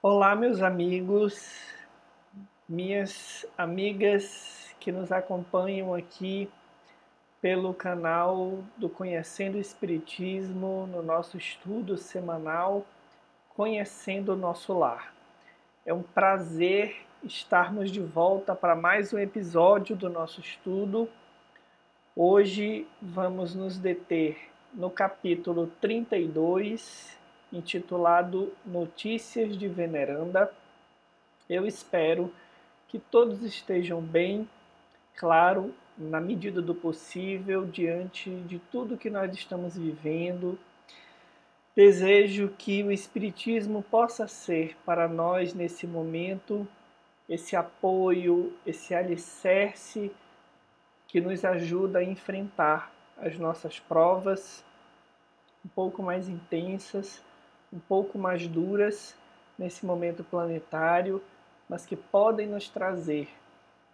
Olá, meus amigos, minhas amigas que nos acompanham aqui pelo canal do Conhecendo o Espiritismo, no nosso estudo semanal Conhecendo o Nosso Lar. É um prazer estarmos de volta para mais um episódio do nosso estudo. Hoje vamos nos deter no capítulo 32, intitulado Notícias de Veneranda. Eu espero que todos estejam bem, claro, na medida do possível, diante de tudo que nós estamos vivendo. Desejo que o Espiritismo possa ser para nós, nesse momento, esse apoio, esse alicerce que nos ajuda a enfrentar as nossas provas um pouco mais intensas, um pouco mais duras nesse momento planetário, mas que podem nos trazer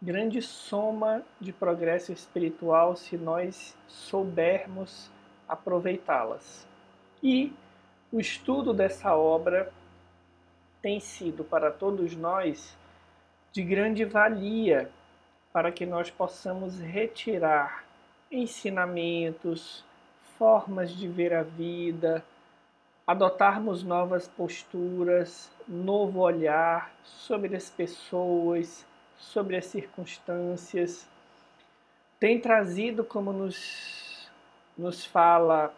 grande soma de progresso espiritual se nós soubermos aproveitá-las. E o estudo dessa obra tem sido para todos nós de grande valia para que nós possamos retirar ensinamentos, formas de ver a vida, adotarmos novas posturas, novo olhar sobre as pessoas, sobre as circunstâncias. Tem trazido, como nos fala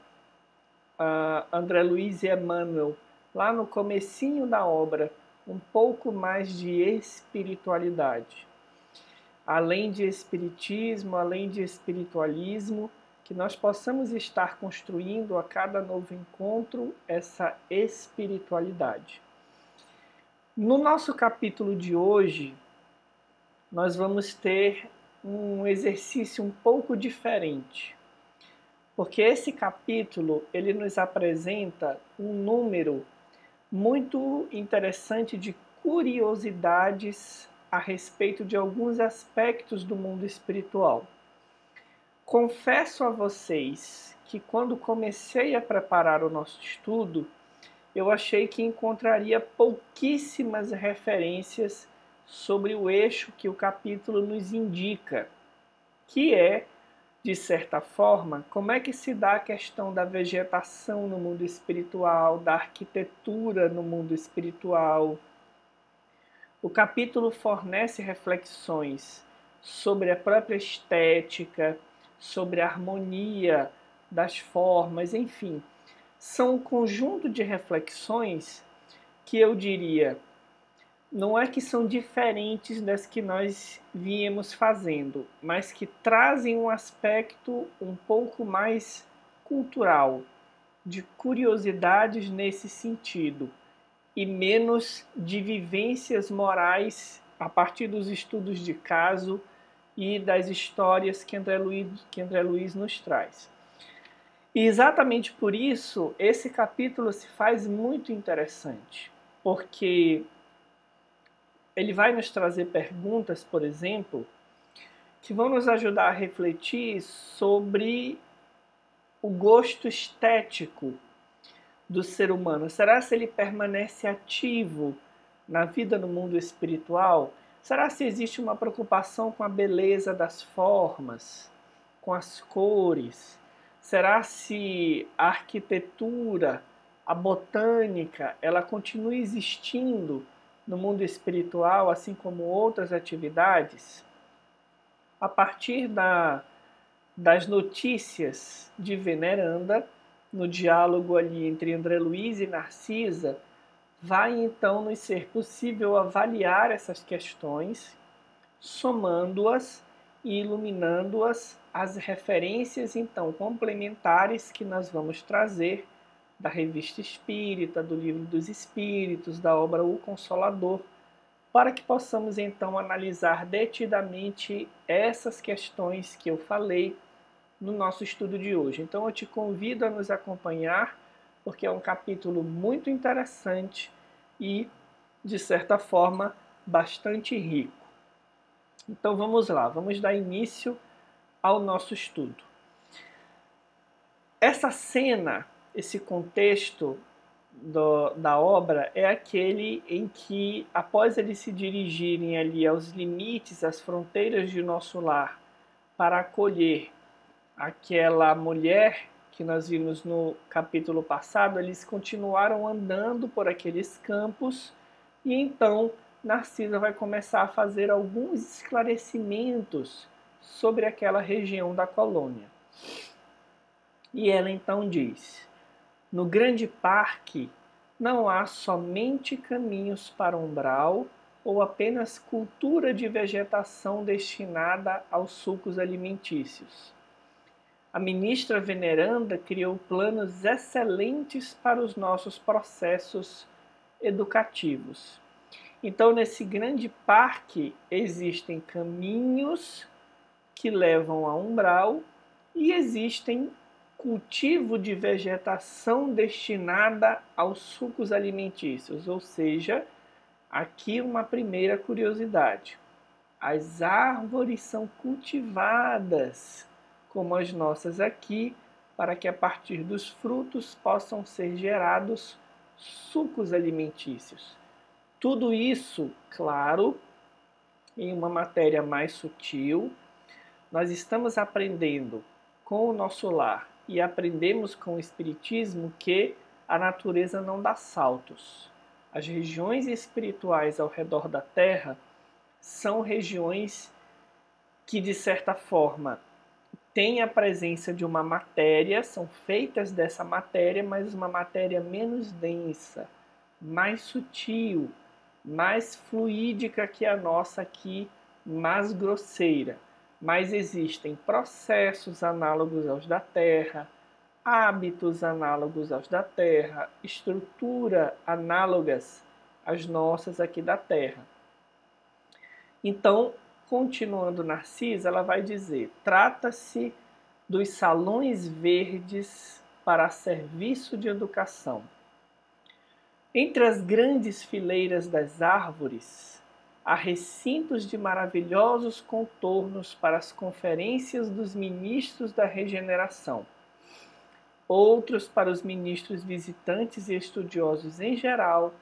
André Luiz e Emmanuel, lá no comecinho da obra, um pouco mais de espiritualidade. Além de espiritismo, além de espiritualismo, que nós possamos estar construindo a cada novo encontro essa espiritualidade. No nosso capítulo de hoje, nós vamos ter um exercício um pouco diferente, porque esse capítulo ele nos apresenta um número muito interessante de curiosidades a respeito de alguns aspectos do mundo espiritual. Confesso a vocês que quando comecei a preparar o nosso estudo, eu achei que encontraria pouquíssimas referências sobre o eixo que o capítulo nos indica, que é, de certa forma, como é que se dá a questão da vegetação no mundo espiritual, da arquitetura no mundo espiritual. O capítulo fornece reflexões sobre a própria estética, sobre a harmonia das formas, enfim. São um conjunto de reflexões que eu diria, não é que são diferentes das que nós viemos fazendo, mas que trazem um aspecto um pouco mais cultural, de curiosidades nesse sentido, e menos de vivências morais a partir dos estudos de caso e das histórias que André Luiz nos traz. E exatamente por isso, esse capítulo se faz muito interessante, porque ele vai nos trazer perguntas, por exemplo, que vão nos ajudar a refletir sobre o gosto estético do ser humano. Será se ele permanece ativo na vida no mundo espiritual? Será se existe uma preocupação com a beleza das formas, com as cores? Será se a arquitetura, a botânica, ela continua existindo no mundo espiritual, assim como outras atividades? A partir das notícias de Veneranda, no diálogo ali entre André Luiz e Narcisa, vai então nos ser possível avaliar essas questões, somando-as e iluminando-as às referências então complementares que nós vamos trazer da Revista Espírita, do Livro dos Espíritos, da obra O Consolador, para que possamos então analisar detidamente essas questões que eu falei no nosso estudo de hoje. Então eu te convido a nos acompanhar, porque é um capítulo muito interessante e, de certa forma, bastante rico. Então vamos lá, vamos dar início ao nosso estudo. Essa cena, esse contexto da obra é aquele em que, após eles se dirigirem ali aos limites, às fronteiras de nosso lar, para acolher aquela mulher que nós vimos no capítulo passado, eles continuaram andando por aqueles campos e então Narcisa vai começar a fazer alguns esclarecimentos sobre aquela região da colônia. E ela então diz: no grande parque não há somente caminhos para umbral ou apenas cultura de vegetação destinada aos sucos alimentícios. A ministra veneranda criou planos excelentes para os nossos processos educativos. Então, nesse grande parque existem caminhos que levam a umbral e existem cultivo de vegetação destinada aos sucos alimentícios, ou seja, aqui uma primeira curiosidade. As árvores são cultivadas, como as nossas aqui, para que a partir dos frutos possam ser gerados sucos alimentícios. Tudo isso, claro, em uma matéria mais sutil. Nós estamos aprendendo com o nosso lar e aprendemos com o Espiritismo que a natureza não dá saltos. As regiões espirituais ao redor da Terra são regiões que, de certa forma, têm a presença de uma matéria, são feitas dessa matéria, mas uma matéria menos densa, mais sutil, mais fluídica que a nossa aqui, mais grosseira. Mas existem processos análogos aos da Terra, hábitos análogos aos da Terra, estrutura análogas às nossas aqui da Terra. Então, continuando Narcisa, ela vai dizer: trata-se dos salões verdes para serviço de educação. Entre as grandes fileiras das árvores, há recintos de maravilhosos contornos para as conferências dos ministros da regeneração, outros para os ministros visitantes e estudiosos em geral,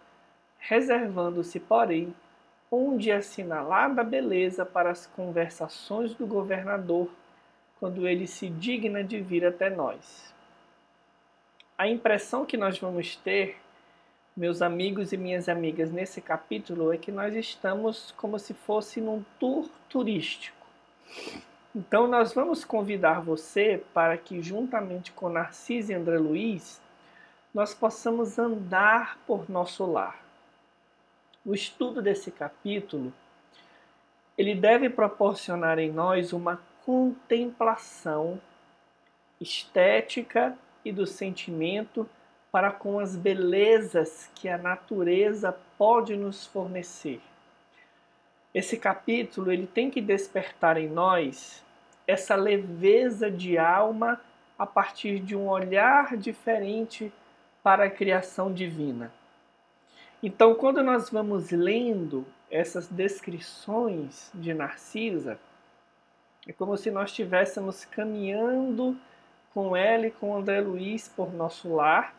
reservando-se, porém, um de assinalada beleza para as conversações do governador, quando ele se digna de vir até nós. A impressão que nós vamos ter, meus amigos e minhas amigas, nesse capítulo é que nós estamos como se fosse num tour turístico. Então nós vamos convidar você para que, juntamente com Narciso e André Luiz, nós possamos andar por nosso lar. O estudo desse capítulo, ele deve proporcionar em nós uma contemplação estética e do sentimento para com as belezas que a natureza pode nos fornecer. Esse capítulo ele tem que despertar em nós essa leveza de alma a partir de um olhar diferente para a criação divina. Então, quando nós vamos lendo essas descrições de Narcisa, é como se nós estivéssemos caminhando com ela e com André Luiz por nosso lar,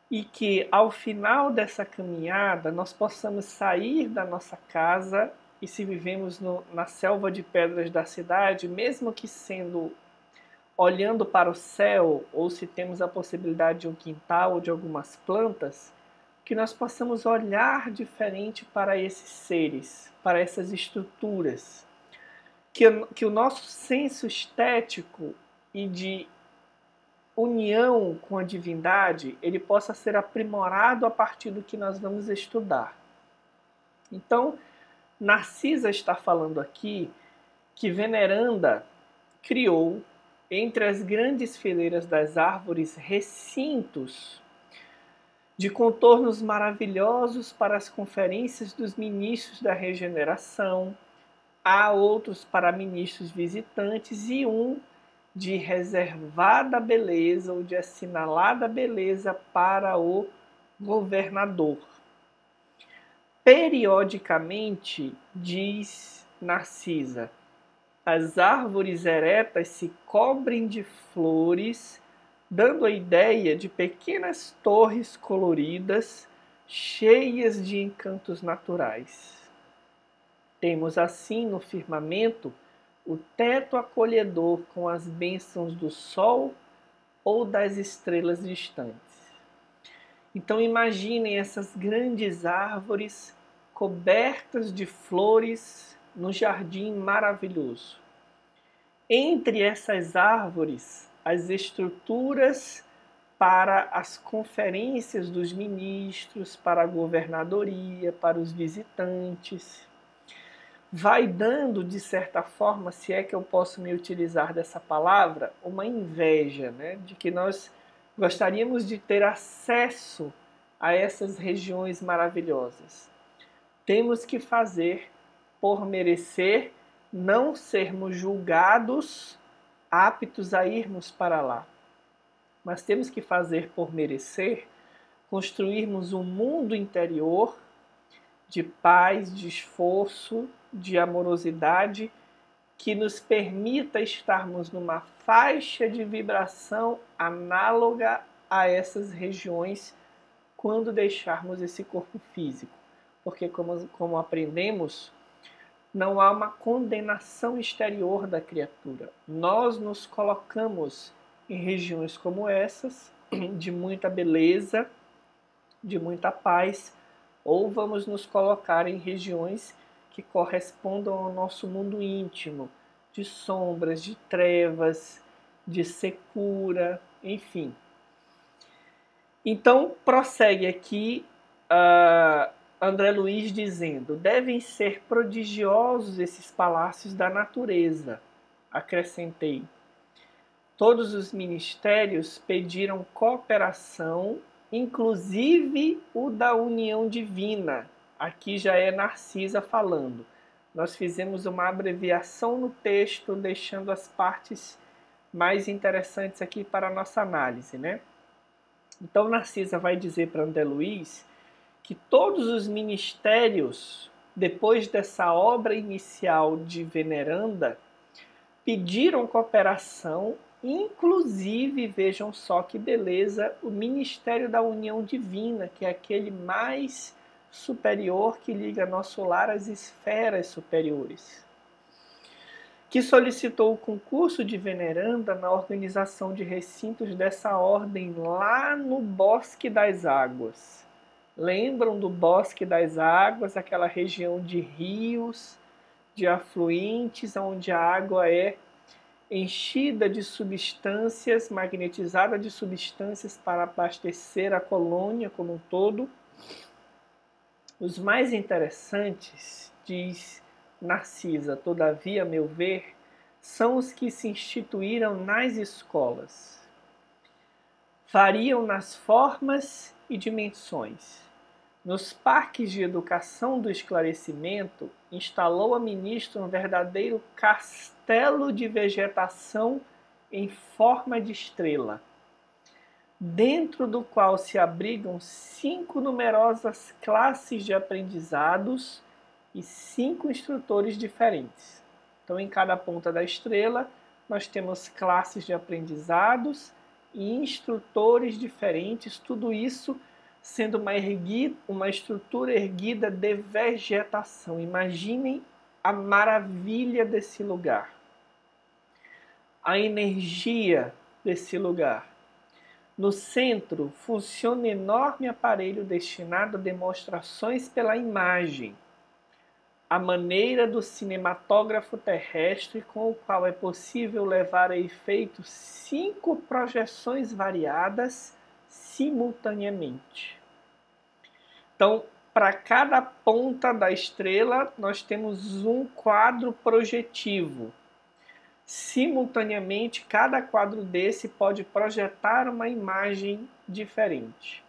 e que ao final dessa caminhada nós possamos sair da nossa casa, e se vivemos na selva de pedras da cidade, mesmo que sendo olhando para o céu, ou se temos a possibilidade de um quintal ou de algumas plantas, que nós possamos olhar diferente para esses seres, para essas estruturas, que o nosso senso estético e de união com a divindade, ele possa ser aprimorado a partir do que nós vamos estudar. Então, Narcisa está falando aqui que Veneranda criou, entre as grandes fileiras das árvores, recintos de contornos maravilhosos para as conferências dos ministros da regeneração, há outros para ministros visitantes e um de reservada beleza ou de assinalada beleza para o governador. Periodicamente, diz Narcisa, as árvores eretas se cobrem de flores dando a ideia de pequenas torres coloridas, cheias de encantos naturais. Temos assim no firmamento o teto acolhedor com as bênçãos do sol ou das estrelas distantes. Então imaginem essas grandes árvores cobertas de flores no jardim maravilhoso. Entre essas árvores, as estruturas para as conferências dos ministros, para a governadoria, para os visitantes. Vai dando, de certa forma, se é que eu posso me utilizar dessa palavra, uma inveja, né? De que nós gostaríamos de ter acesso a essas regiões maravilhosas. Temos que fazer por merecer, não sermos julgados aptos a irmos para lá. Mas temos que fazer por merecer, construirmos um mundo interior de paz, de esforço, de amorosidade, que nos permita estarmos numa faixa de vibração análoga a essas regiões quando deixarmos esse corpo físico. Porque, como aprendemos, não há uma condenação exterior da criatura. Nós nos colocamos em regiões como essas, de muita beleza, de muita paz, ou vamos nos colocar em regiões que correspondam ao nosso mundo íntimo, de sombras, de trevas, de secura, enfim. Então, prossegue aqui André Luiz dizendo: devem ser prodigiosos esses palácios da natureza. Acrescentei: todos os ministérios pediram cooperação, inclusive o da união divina. Aqui já é Narcisa falando. Nós fizemos uma abreviação no texto, deixando as partes mais interessantes aqui para a nossa análise, né? Então, Narcisa vai dizer para André Luiz que todos os ministérios, depois dessa obra inicial de Veneranda, pediram cooperação, inclusive, vejam só que beleza, o Ministério da União Divina, que é aquele mais superior que liga nosso lar às esferas superiores, que solicitou o concurso de Veneranda na organização de recintos dessa ordem lá no Bosque das Águas. Lembram do Bosque das Águas, aquela região de rios, de afluentes, onde a água é enchida de substâncias, magnetizada de substâncias para abastecer a colônia como um todo? Os mais interessantes, diz Narcisa, todavia, a meu ver, são os que se instituíram nas escolas. Variam nas formas e dimensões. Nos parques de educação do esclarecimento, instalou a ministra um verdadeiro castelo de vegetação em forma de estrela, dentro do qual se abrigam 5 numerosas classes de aprendizados e 5 instrutores diferentes. Então, em cada ponta da estrela, nós temos classes de aprendizados e instrutores diferentes, tudo isso sendo uma estrutura erguida de vegetação. Imaginem a maravilha desse lugar, a energia desse lugar. No centro, funciona um enorme aparelho destinado a demonstrações pela imagem, a maneira do cinematógrafo terrestre, com o qual é possível levar a efeito 5 projeções variadas simultaneamente. Então, para cada ponta da estrela, nós temos um quadro projetivo. Simultaneamente, cada quadro desse pode projetar uma imagem diferente.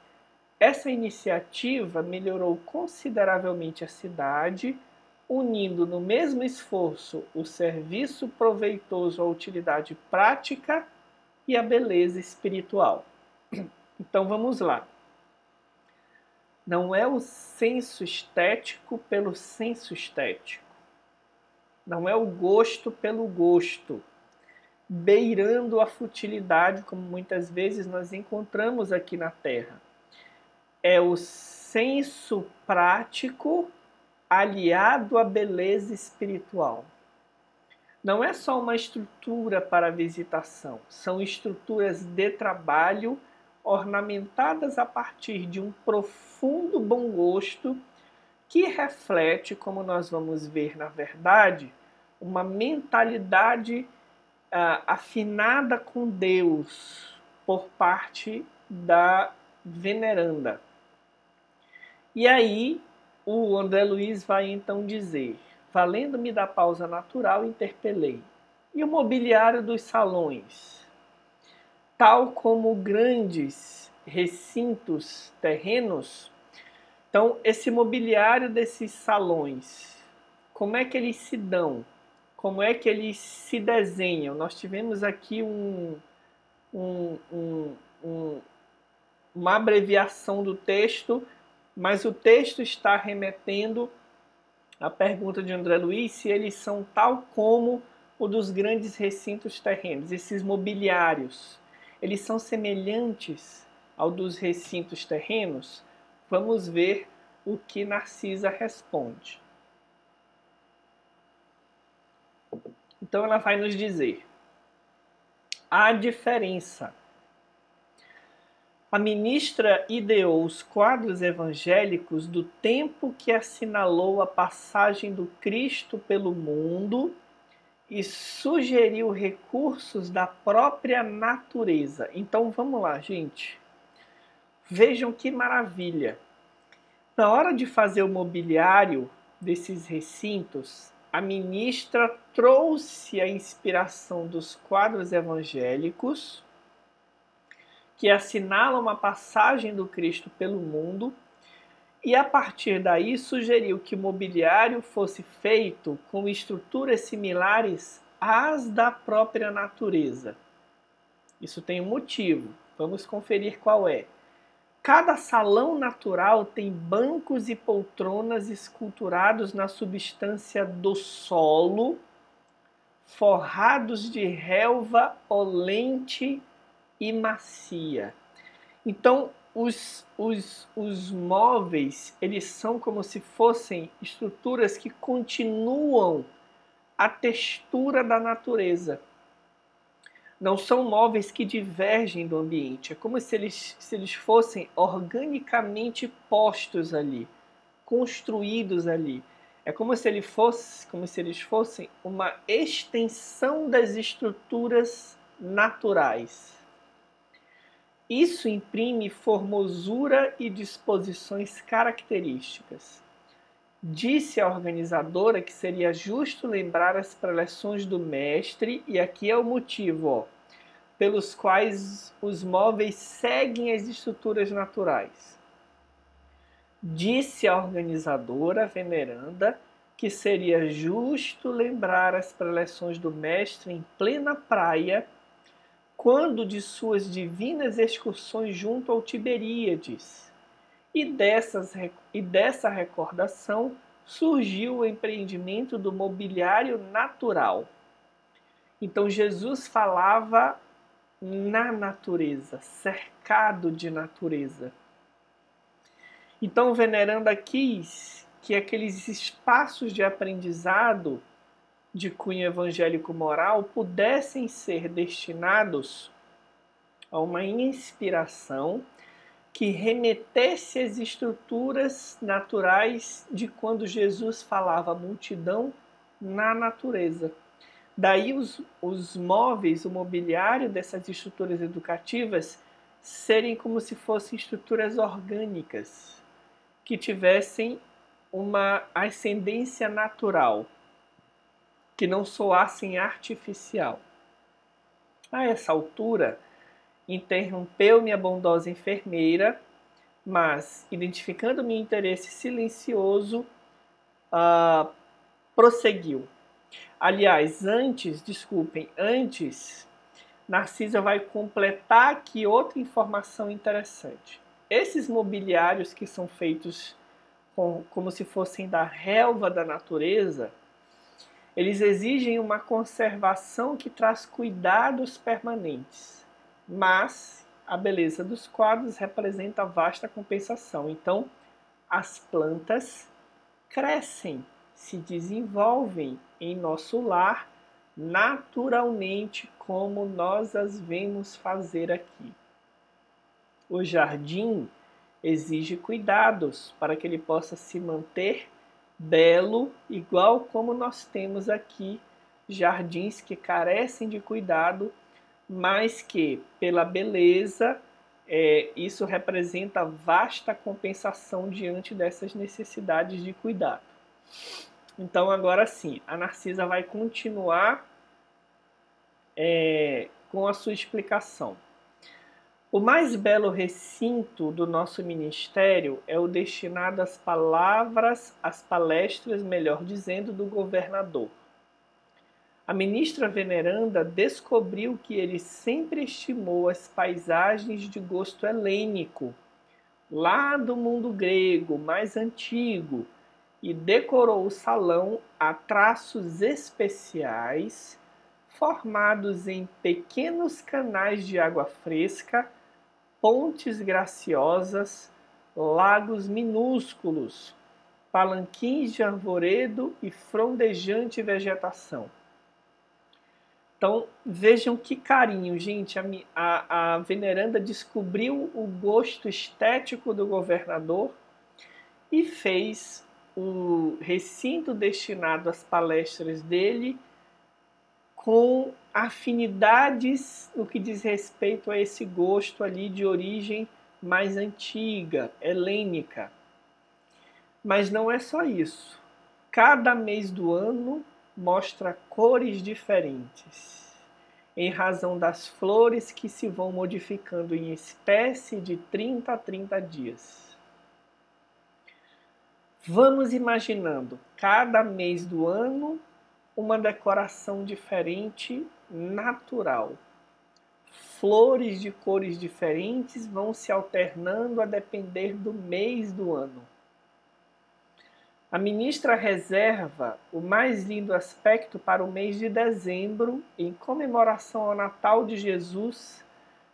Essa iniciativa melhorou consideravelmente a cidade, unindo no mesmo esforço o serviço proveitoso à utilidade prática e a beleza espiritual. Então vamos lá. Não é o senso estético pelo senso estético. Não é o gosto pelo gosto. beirando a futilidade, como muitas vezes nós encontramos aqui na Terra. É o senso prático aliado à beleza espiritual. Não é só uma estrutura para visitação, são estruturas de trabalho ornamentadas a partir de um profundo bom gosto que reflete, como nós vamos ver na verdade, uma mentalidade afinada com Deus por parte da veneranda. E aí o André Luiz vai então dizer: valendo-me da pausa natural, interpelei. E o mobiliário dos salões? Tal como grandes recintos terrenos, então esse mobiliário desses salões, como é que eles se dão? Como é que eles se desenham? Nós tivemos aqui uma abreviação do texto, mas o texto está remetendo à pergunta de André Luiz se eles são tal como o dos grandes recintos terrenos, esses mobiliários. Eles são semelhantes ao dos recintos terrenos? Vamos ver o que Narcisa responde. Então ela vai nos dizer: há diferença. A ministra ideou os quadros evangélicos do tempo que assinalou a passagem do Cristo pelo mundo e sugeriu recursos da própria natureza. Então vamos lá, gente. Vejam que maravilha. Na hora de fazer o mobiliário desses recintos, a ministra trouxe a inspiração dos quadros evangélicos que assinalam a passagem do Cristo pelo mundo, e a partir daí sugeriu que o mobiliário fosse feito com estruturas similares às da própria natureza. Isso tem um motivo, vamos conferir qual é. Cada salão natural tem bancos e poltronas esculturados na substância do solo, forrados de relva olente e macia. Então, os móveis, eles são como se fossem estruturas que continuam a textura da natureza. Não são móveis que divergem do ambiente. É como se eles fossem organicamente postos ali, construídos ali. É como se eles fossem uma extensão das estruturas naturais. Isso imprime formosura e disposições características. Disse a organizadora que seria justo lembrar as preleções do mestre, e aqui é o motivo, pelos quais os móveis seguem as estruturas naturais. Disse a organizadora veneranda que seria justo lembrar as preleções do mestre em plena praia, quando de suas divinas excursões junto ao Tiberíades. E dessa recordação surgiu o empreendimento do mobiliário natural. Então Jesus falava na natureza, cercado de natureza. Então o veneranda quis que aqueles espaços de aprendizado de cunho evangélico-moral pudessem ser destinados a uma inspiração que remetesse às estruturas naturais de quando Jesus falava à multidão na natureza. Daí os móveis, o mobiliário dessas estruturas educativas serem como se fossem estruturas orgânicas, que tivessem uma ascendência natural, que não soassem artificial. A essa altura, interrompeu-me a bondosa enfermeira, mas, identificando meu interesse silencioso, prosseguiu. Aliás, antes, Narcisa vai completar aqui outra informação interessante. Esses mobiliários que são feitos como se fossem da relva da natureza, Eles exigem uma conservação que traz cuidados permanentes, mas a beleza dos quadros representa vasta compensação. Então, as plantas crescem, se desenvolvem em nosso lar naturalmente, como nós as vemos fazer aqui. O jardim exige cuidados para que ele possa se manter belo, igual como nós temos aqui jardins que carecem de cuidado, mas que, pela beleza, isso representa vasta compensação diante dessas necessidades de cuidado. Então, agora sim, a Narcisa vai continuar com a sua explicação. O mais belo recinto do nosso ministério é o destinado às palavras, às palestras, melhor dizendo, do governador. A ministra veneranda descobriu que ele sempre estimou as paisagens de gosto helênico, lá do mundo grego mais antigo, e decorou o salão a traços especiais, formados em pequenos canais de água fresca, pontes graciosas, lagos minúsculos, palanquins de arvoredo e frondejante vegetação. Então, vejam que carinho, gente. A veneranda descobriu o gosto estético do governador e fez o recinto destinado às palestras dele com afinidades no que diz respeito a esse gosto ali de origem mais antiga, helênica. Mas não é só isso. Cada mês do ano mostra cores diferentes, em razão das flores que se vão modificando em espécie de 30 a 30 dias. Vamos imaginando, cada mês do ano, uma decoração diferente, natural. Flores de cores diferentes vão se alternando a depender do mês do ano. A ministra reserva o mais lindo aspecto para o mês de dezembro, em comemoração ao Natal de Jesus,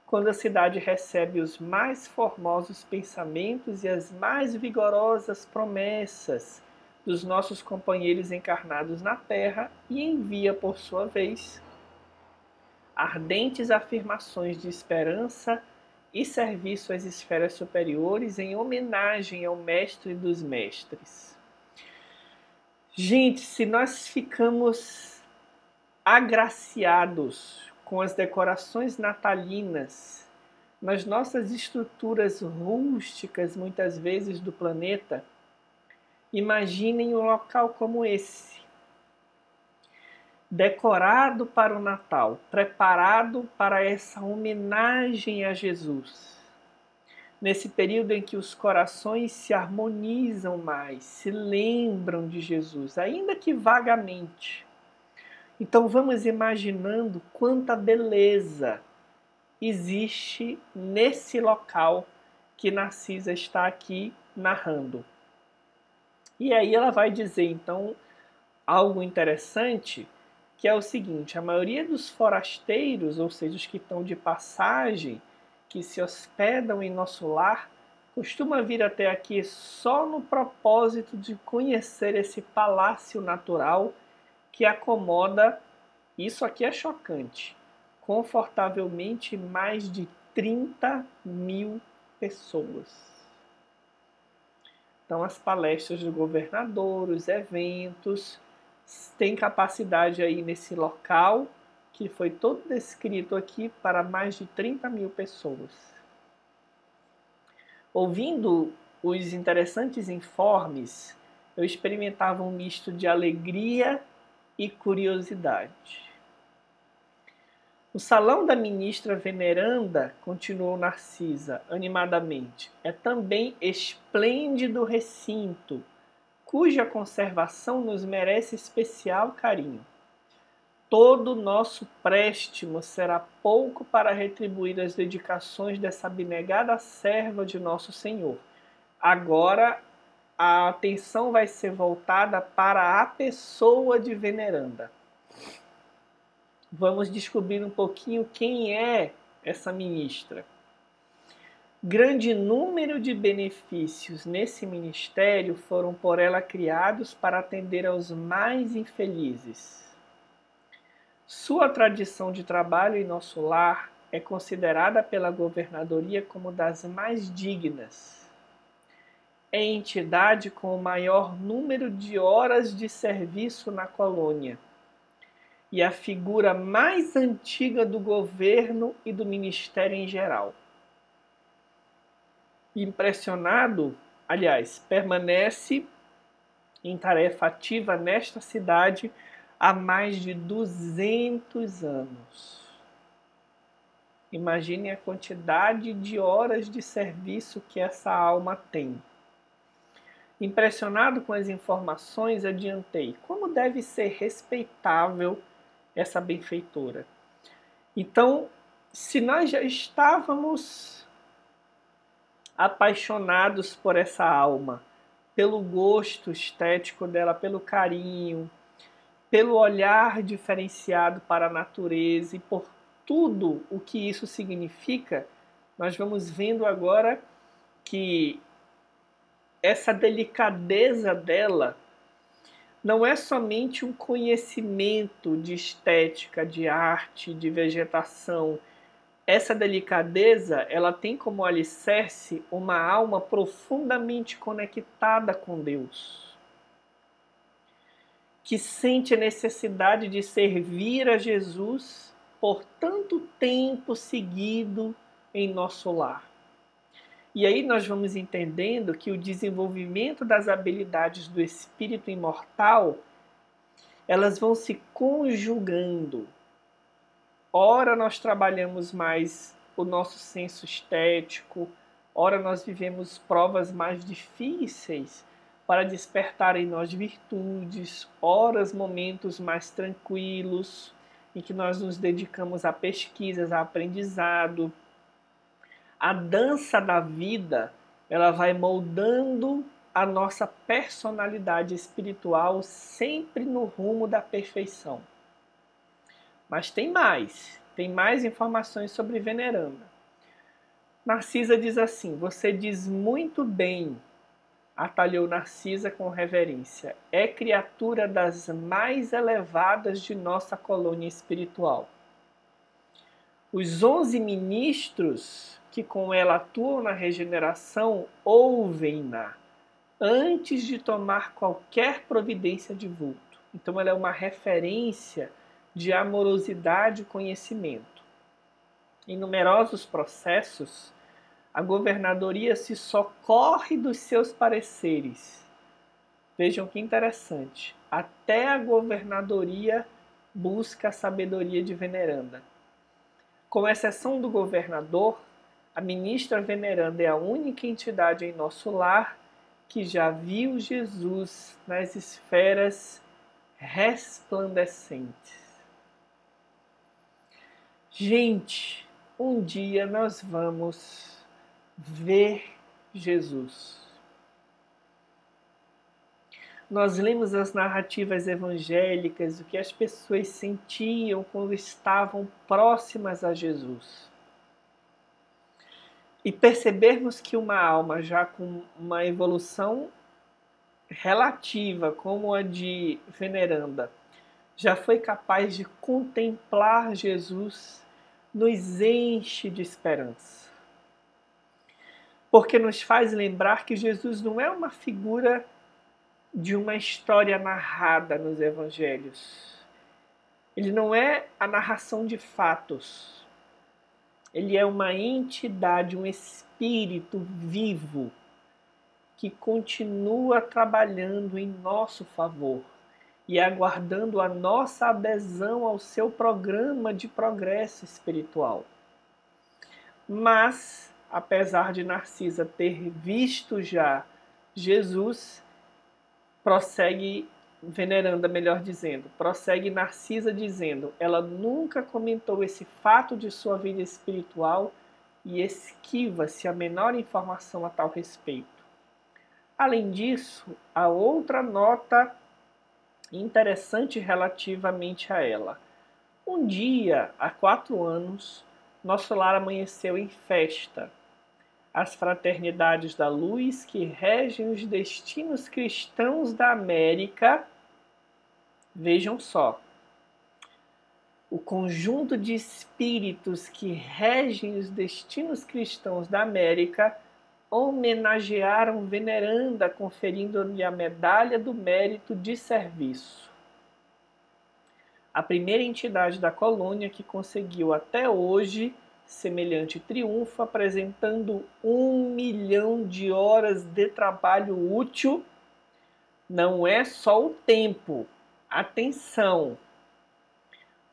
quando a cidade recebe os mais formosos pensamentos e as mais vigorosas promessas dos nossos companheiros encarnados na Terra e envia, por sua vez, ardentes afirmações de esperança e serviço às esferas superiores em homenagem ao Mestre dos Mestres. Gente, se nós ficamos agraciados com as decorações natalinas nas nossas estruturas rústicas, muitas vezes do planeta, imaginem um local como esse, decorado para o Natal, preparado para essa homenagem a Jesus. Nesse período em que os corações se harmonizam mais, se lembram de Jesus, ainda que vagamente. Então vamos imaginando quanta beleza existe nesse local que Narcisa está aqui narrando. E aí ela vai dizer, então, algo interessante, que é o seguinte: a maioria dos forasteiros, ou seja, os que estão de passagem, que se hospedam em nosso lar, costuma vir até aqui só no propósito de conhecer esse palácio natural que acomoda, isso aqui é chocante, confortavelmente mais de 30.000 pessoas. Então, as palestras do governador, os eventos, têm capacidade aí nesse local, que foi todo descrito aqui, para mais de 30.000 pessoas. Ouvindo os interessantes informes, eu experimentava um misto de alegria e curiosidade. O salão da ministra veneranda, continuou Narcisa animadamente, é também esplêndido recinto, cuja conservação nos merece especial carinho. Todo nosso préstimo será pouco para retribuir as dedicações dessa abnegada serva de nosso Senhor. Agora a atenção vai ser voltada para a pessoa de Veneranda. Vamos descobrir um pouquinho quem é essa ministra. Grande número de benefícios nesse ministério foram por ela criados para atender aos mais infelizes. Sua tradição de trabalho em nosso lar é considerada pela governadoria como das mais dignas. É a entidade com o maior número de horas de serviço na colônia e a figura mais antiga do governo e do ministério em geral. Impressionado, aliás, permanece em tarefa ativa nesta cidade há mais de 200 anos. Imagine a quantidade de horas de serviço que essa alma tem. Impressionado com as informações, adiantei como deve ser respeitável essa benfeitora. Então, se nós já estávamos apaixonados por essa alma, pelo gosto estético dela, pelo carinho, pelo olhar diferenciado para a natureza e por tudo o que isso significa, nós vamos vendo agora que essa delicadeza dela não é somente um conhecimento de estética, de arte, de vegetação. Essa delicadeza, ela tem como alicerce uma alma profundamente conectada com Deus, que sente a necessidade de servir a Jesus por tanto tempo seguido em nosso lar. E aí nós vamos entendendo que o desenvolvimento das habilidades do espírito imortal, elas vão se conjugando. Ora nós trabalhamos mais o nosso senso estético, ora nós vivemos provas mais difíceis para despertar em nós virtudes, ora momentos mais tranquilos, em que nós nos dedicamos a pesquisas, a aprendizado. A dança da vida, ela vai moldando a nossa personalidade espiritual sempre no rumo da perfeição. Mas tem mais informações sobre Veneranda. Narcisa diz assim: você diz muito bem, atalhou Narcisa com reverência, é criatura das mais elevadas de nossa colônia espiritual. Os 11 ministros que com ela atuam na regeneração ouvem-na antes de tomar qualquer providência de vulto. Então ela é uma referência de amorosidade e conhecimento. Em numerosos processos, a governadoria se socorre dos seus pareceres. Vejam que interessante. Até a governadoria busca a sabedoria de Veneranda. Com exceção do governador, a ministra Veneranda é a única entidade em nosso lar que já viu Jesus nas esferas resplandecentes. Gente, um dia nós vamos ver Jesus. Nós lemos as narrativas evangélicas, o que as pessoas sentiam quando estavam próximas a Jesus. E percebermos que uma alma já com uma evolução relativa, como a de Veneranda, já foi capaz de contemplar Jesus, nos enche de esperança. Porque nos faz lembrar que Jesus não é uma figura de uma história narrada nos evangelhos. Ele não é a narração de fatos. Ele é uma entidade, um espírito vivo que continua trabalhando em nosso favor e aguardando a nossa adesão ao seu programa de progresso espiritual. Mas, apesar de Narcisa ter visto já Jesus, prossegue Veneranda, melhor dizendo, prossegue Narcisa dizendo, ela nunca comentou esse fato de sua vida espiritual e esquiva-se a menor informação a tal respeito. Além disso, há outra nota interessante relativamente a ela. Um dia, há 4 anos, nosso lar amanheceu em festa. As fraternidades da luz que regem os destinos cristãos da América, vejam só, o conjunto de espíritos que regem os destinos cristãos da América homenagearam Veneranda, conferindo-lhe a medalha do mérito de serviço. A primeira entidade da colônia que conseguiu até hoje semelhante triunfo, apresentando 1 milhão de horas de trabalho útil. Não é só o tempo, atenção,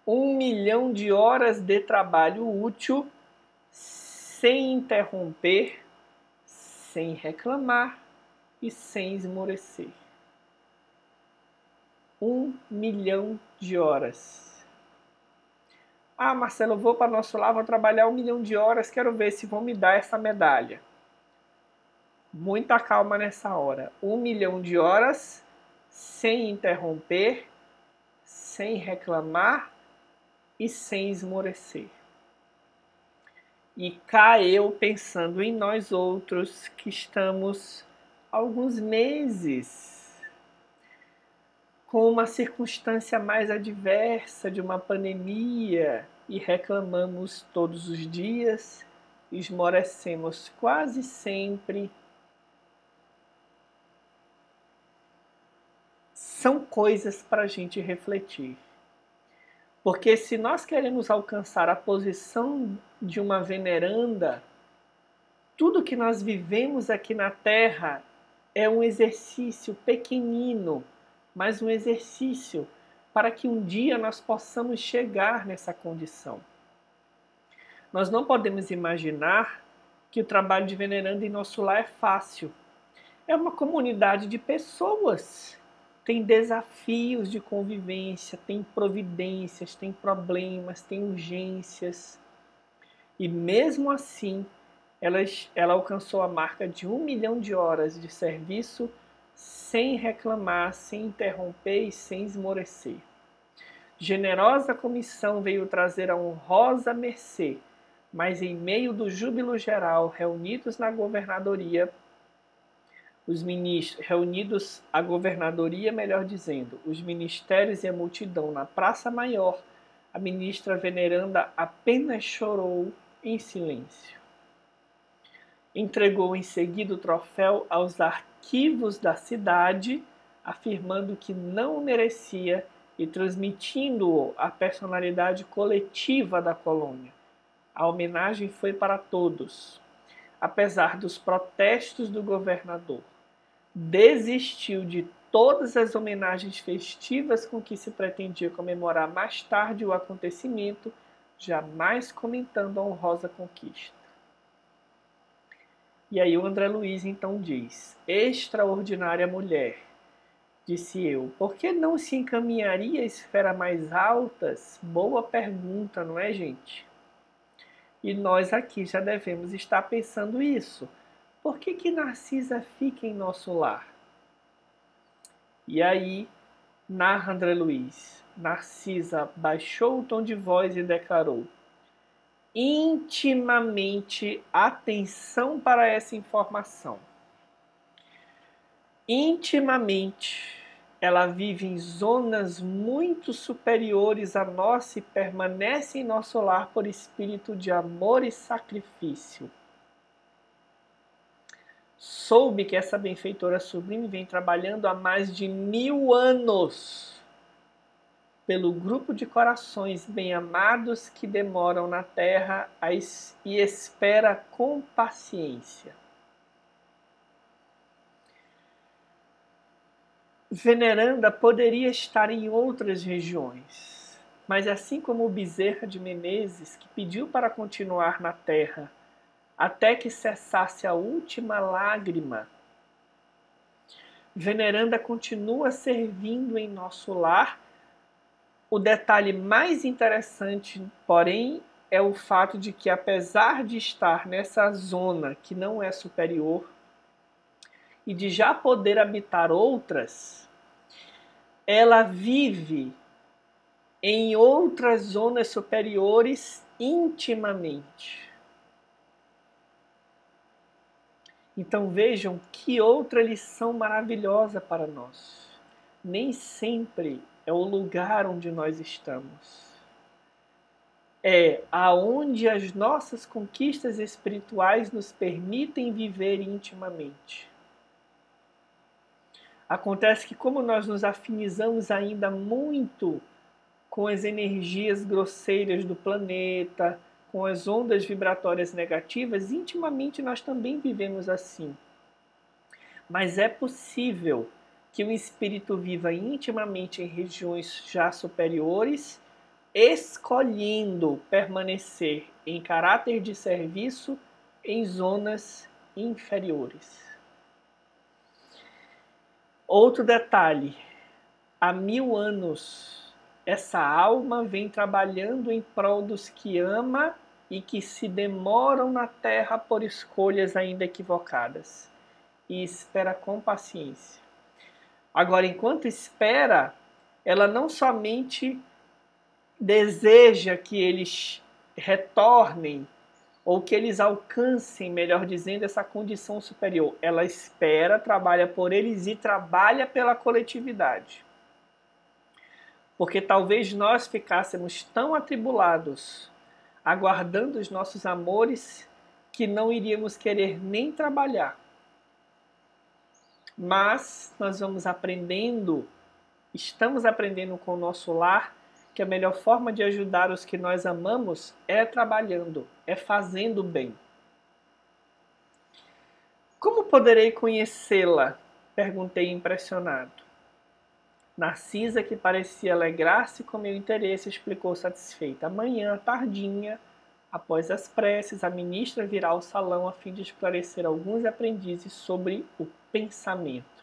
1 milhão de horas de trabalho útil, sem interromper, sem reclamar e sem esmorecer. 1 milhão de horas. Ah, Marcelo, eu vou para nosso lar, vou trabalhar 1 milhão de horas, quero ver se vão me dar essa medalha. Muita calma nessa hora. 1 milhão de horas, sem interromper, sem reclamar e sem esmorecer. E cá eu pensando em nós outros que estamos alguns meses com uma circunstância mais adversa de uma pandemia e reclamamos todos os dias, esmorecemos quase sempre. São coisas para a gente refletir. Porque se nós queremos alcançar a posição de uma veneranda, tudo que nós vivemos aqui na Terra é um exercício pequenino, mas um exercício para que um dia nós possamos chegar nessa condição. Nós não podemos imaginar que o trabalho de veneranda em nosso lar é fácil. É uma comunidade de pessoas. Tem desafios de convivência, tem providências, tem problemas, tem urgências. E mesmo assim, ela alcançou a marca de 1 milhão de horas de serviço sem reclamar, sem interromper e sem esmorecer. Generosa comissão veio trazer a honrosa mercê, mas em meio do júbilo geral, reunidos na governadoria, os ministros, reunidos a governadoria, melhor dizendo, os ministérios e a multidão na Praça Maior, a ministra veneranda apenas chorou em silêncio. Entregou em seguida o troféu aos arquivos da cidade, afirmando que não o merecia e transmitindo-o à personalidade coletiva da colônia. A homenagem foi para todos. Apesar dos protestos do governador, desistiu de todas as homenagens festivas com que se pretendia comemorar mais tarde o acontecimento, jamais comentando a honrosa conquista. E aí o André Luiz então diz: extraordinária mulher, disse eu, por que não se encaminharia a esferas mais altas? Boa pergunta, não é, gente? E nós aqui já devemos estar pensando isso. Por que Narcisa fica em nosso lar? E aí, narra André Luiz, Narcisa baixou o tom de voz e declarou: intimamente, atenção para essa informação. Intimamente, ela vive em zonas muito superiores à nossa e permanece em nosso lar por espírito de amor e sacrifício. Soube que essa benfeitora sublime vem trabalhando há mais de 1000 anos pelo grupo de corações bem-amados que demoram na terra e espera com paciência. Veneranda poderia estar em outras regiões, mas assim como o Bezerra de Menezes, que pediu para continuar na terra até que cessasse a última lágrima, Veneranda continua servindo em nosso lar. O detalhe mais interessante, porém, é o fato de que, apesar de estar nessa zona que não é superior, e de já poder habitar outras, ela vive em outras zonas superiores intimamente. Então vejam que outra lição maravilhosa para nós. Nem sempre é o lugar onde nós estamos. É aonde as nossas conquistas espirituais nos permitem viver intimamente. Acontece que como nós nos afinizamos ainda muito com as energias grosseiras do planeta, com as ondas vibratórias negativas, intimamente nós também vivemos assim. Mas é possível que o espírito viva intimamente em regiões já superiores, escolhendo permanecer em caráter de serviço em zonas inferiores. Outro detalhe, há 1000 anos, essa alma vem trabalhando em prol dos que ama e que se demoram na Terra por escolhas ainda equivocadas, e espera com paciência. Agora, enquanto espera, ela não somente deseja que eles retornem ou que eles alcancem, melhor dizendo, essa condição superior. Ela espera, trabalha por eles e trabalha pela coletividade. Porque talvez nós ficássemos tão atribulados, aguardando os nossos amores, que não iríamos querer nem trabalhar. Mas nós vamos aprendendo, estamos aprendendo com o nosso lar, que a melhor forma de ajudar os que nós amamos é trabalhando, é fazendo bem. Como poderei conhecê-la? Perguntei impressionado. Narcisa, que parecia alegrar-se com meu interesse, explicou satisfeita. Amanhã, tardinha, após as preces, a ministra virá ao salão a fim de esclarecer alguns aprendizes sobre o pensamento.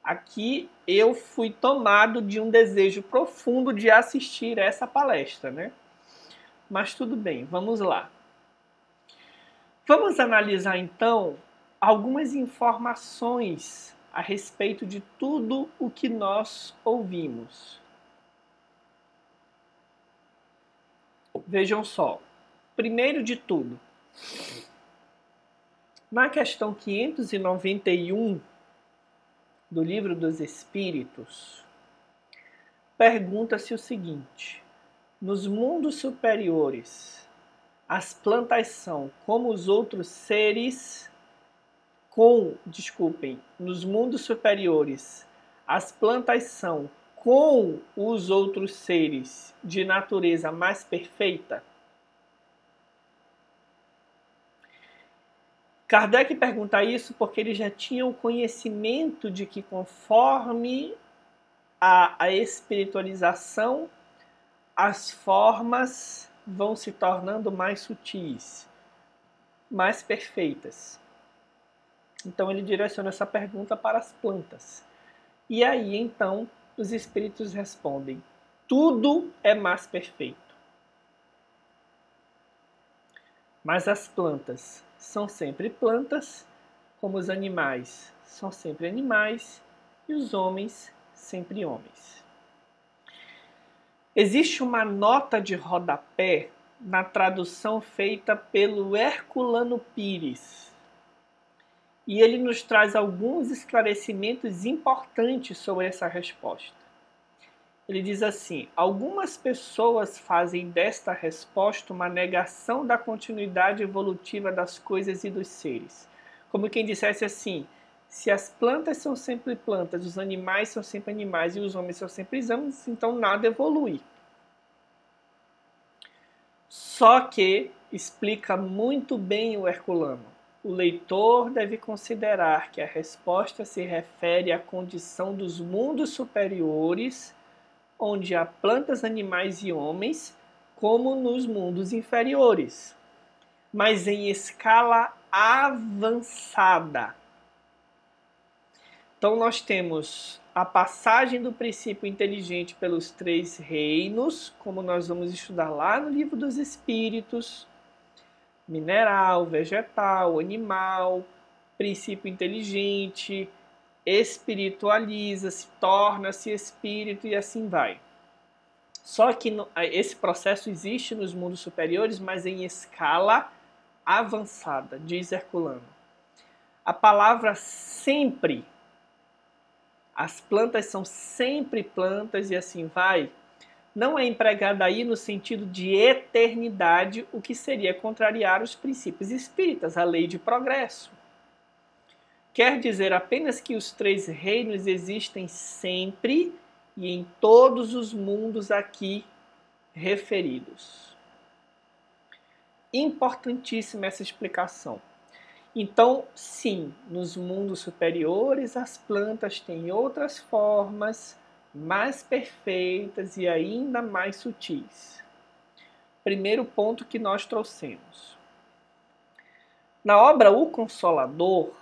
Aqui eu fui tomado de um desejo profundo de assistir essa palestra, né? Mas tudo bem, vamos lá. Vamos analisar então algumas informações a respeito de tudo o que nós ouvimos. Vejam só. Primeiro de tudo, na questão 591 do Livro dos Espíritos, pergunta-se o seguinte: nos mundos superiores, as plantas são como os outros seres nos mundos superiores, as plantas são com os outros seres de natureza mais perfeita? Kardec pergunta isso porque ele já tinha o conhecimento de que conforme a espiritualização, as formas vão se tornando mais sutis, mais perfeitas. Então ele direciona essa pergunta para as plantas. E aí então os espíritos respondem: tudo é mais perfeito. Mas as plantas são sempre plantas, como os animais são sempre animais e os homens sempre homens. Existe uma nota de rodapé na tradução feita pelo Herculano Pires. E ele nos traz alguns esclarecimentos importantes sobre essa resposta. Ele diz assim: algumas pessoas fazem desta resposta uma negação da continuidade evolutiva das coisas e dos seres. Como quem dissesse assim: se as plantas são sempre plantas, os animais são sempre animais e os homens são sempre homens, então nada evolui. Só que explica muito bem o Herculano. O leitor deve considerar que a resposta se refere à condição dos mundos superiores, onde há plantas, animais e homens, como nos mundos inferiores, mas em escala avançada. Então nós temos a passagem do princípio inteligente pelos 3 reinos, como nós vamos estudar lá no Livro dos Espíritos: mineral, vegetal, animal, princípio inteligente, espiritualiza-se, torna-se espírito e assim vai. Só que esse processo existe nos mundos superiores, mas em escala avançada, diz Herculano. A palavra sempre, as plantas são sempre plantas e assim vai, não é empregada aí no sentido de eternidade, o que seria contrariar os princípios espíritas, a lei de progresso. Quer dizer apenas que os três reinos existem sempre e em todos os mundos aqui referidos. Importantíssima essa explicação. Então, sim, nos mundos superiores as plantas têm outras formas mais perfeitas e ainda mais sutis. Primeiro ponto que nós trouxemos. Na obra O Consolador,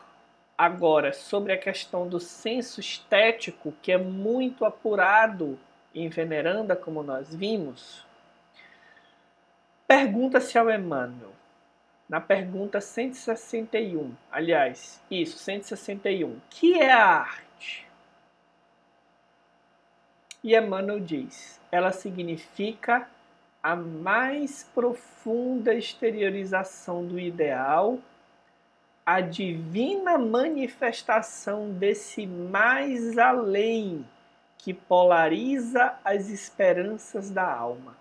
agora sobre a questão do senso estético, que é muito apurado em Veneranda, como nós vimos, pergunta-se ao Emmanuel, na pergunta 161, aliás, isso, 161, que é a arte? E Emmanuel diz, ela significa a mais profunda exteriorização do ideal, a divina manifestação desse mais além que polariza as esperanças da alma.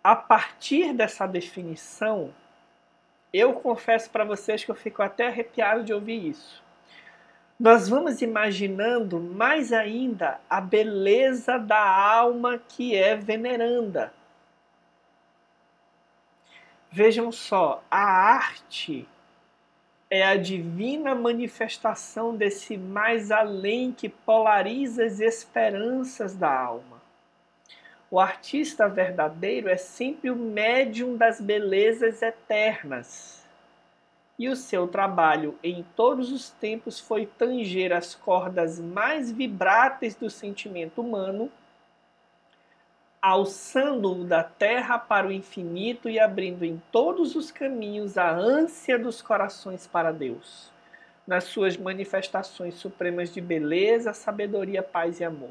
A partir dessa definição, eu confesso para vocês que eu fico até arrepiado de ouvir isso. Nós vamos imaginando mais ainda a beleza da alma que é veneranda. Vejam só, a arte é a divina manifestação desse mais além que polariza as esperanças da alma. O artista verdadeiro é sempre o médium das belezas eternas. E o seu trabalho em todos os tempos foi tanger as cordas mais vibráteis do sentimento humano, alçando-o da terra para o infinito e abrindo em todos os caminhos a ânsia dos corações para Deus, nas suas manifestações supremas de beleza, sabedoria, paz e amor.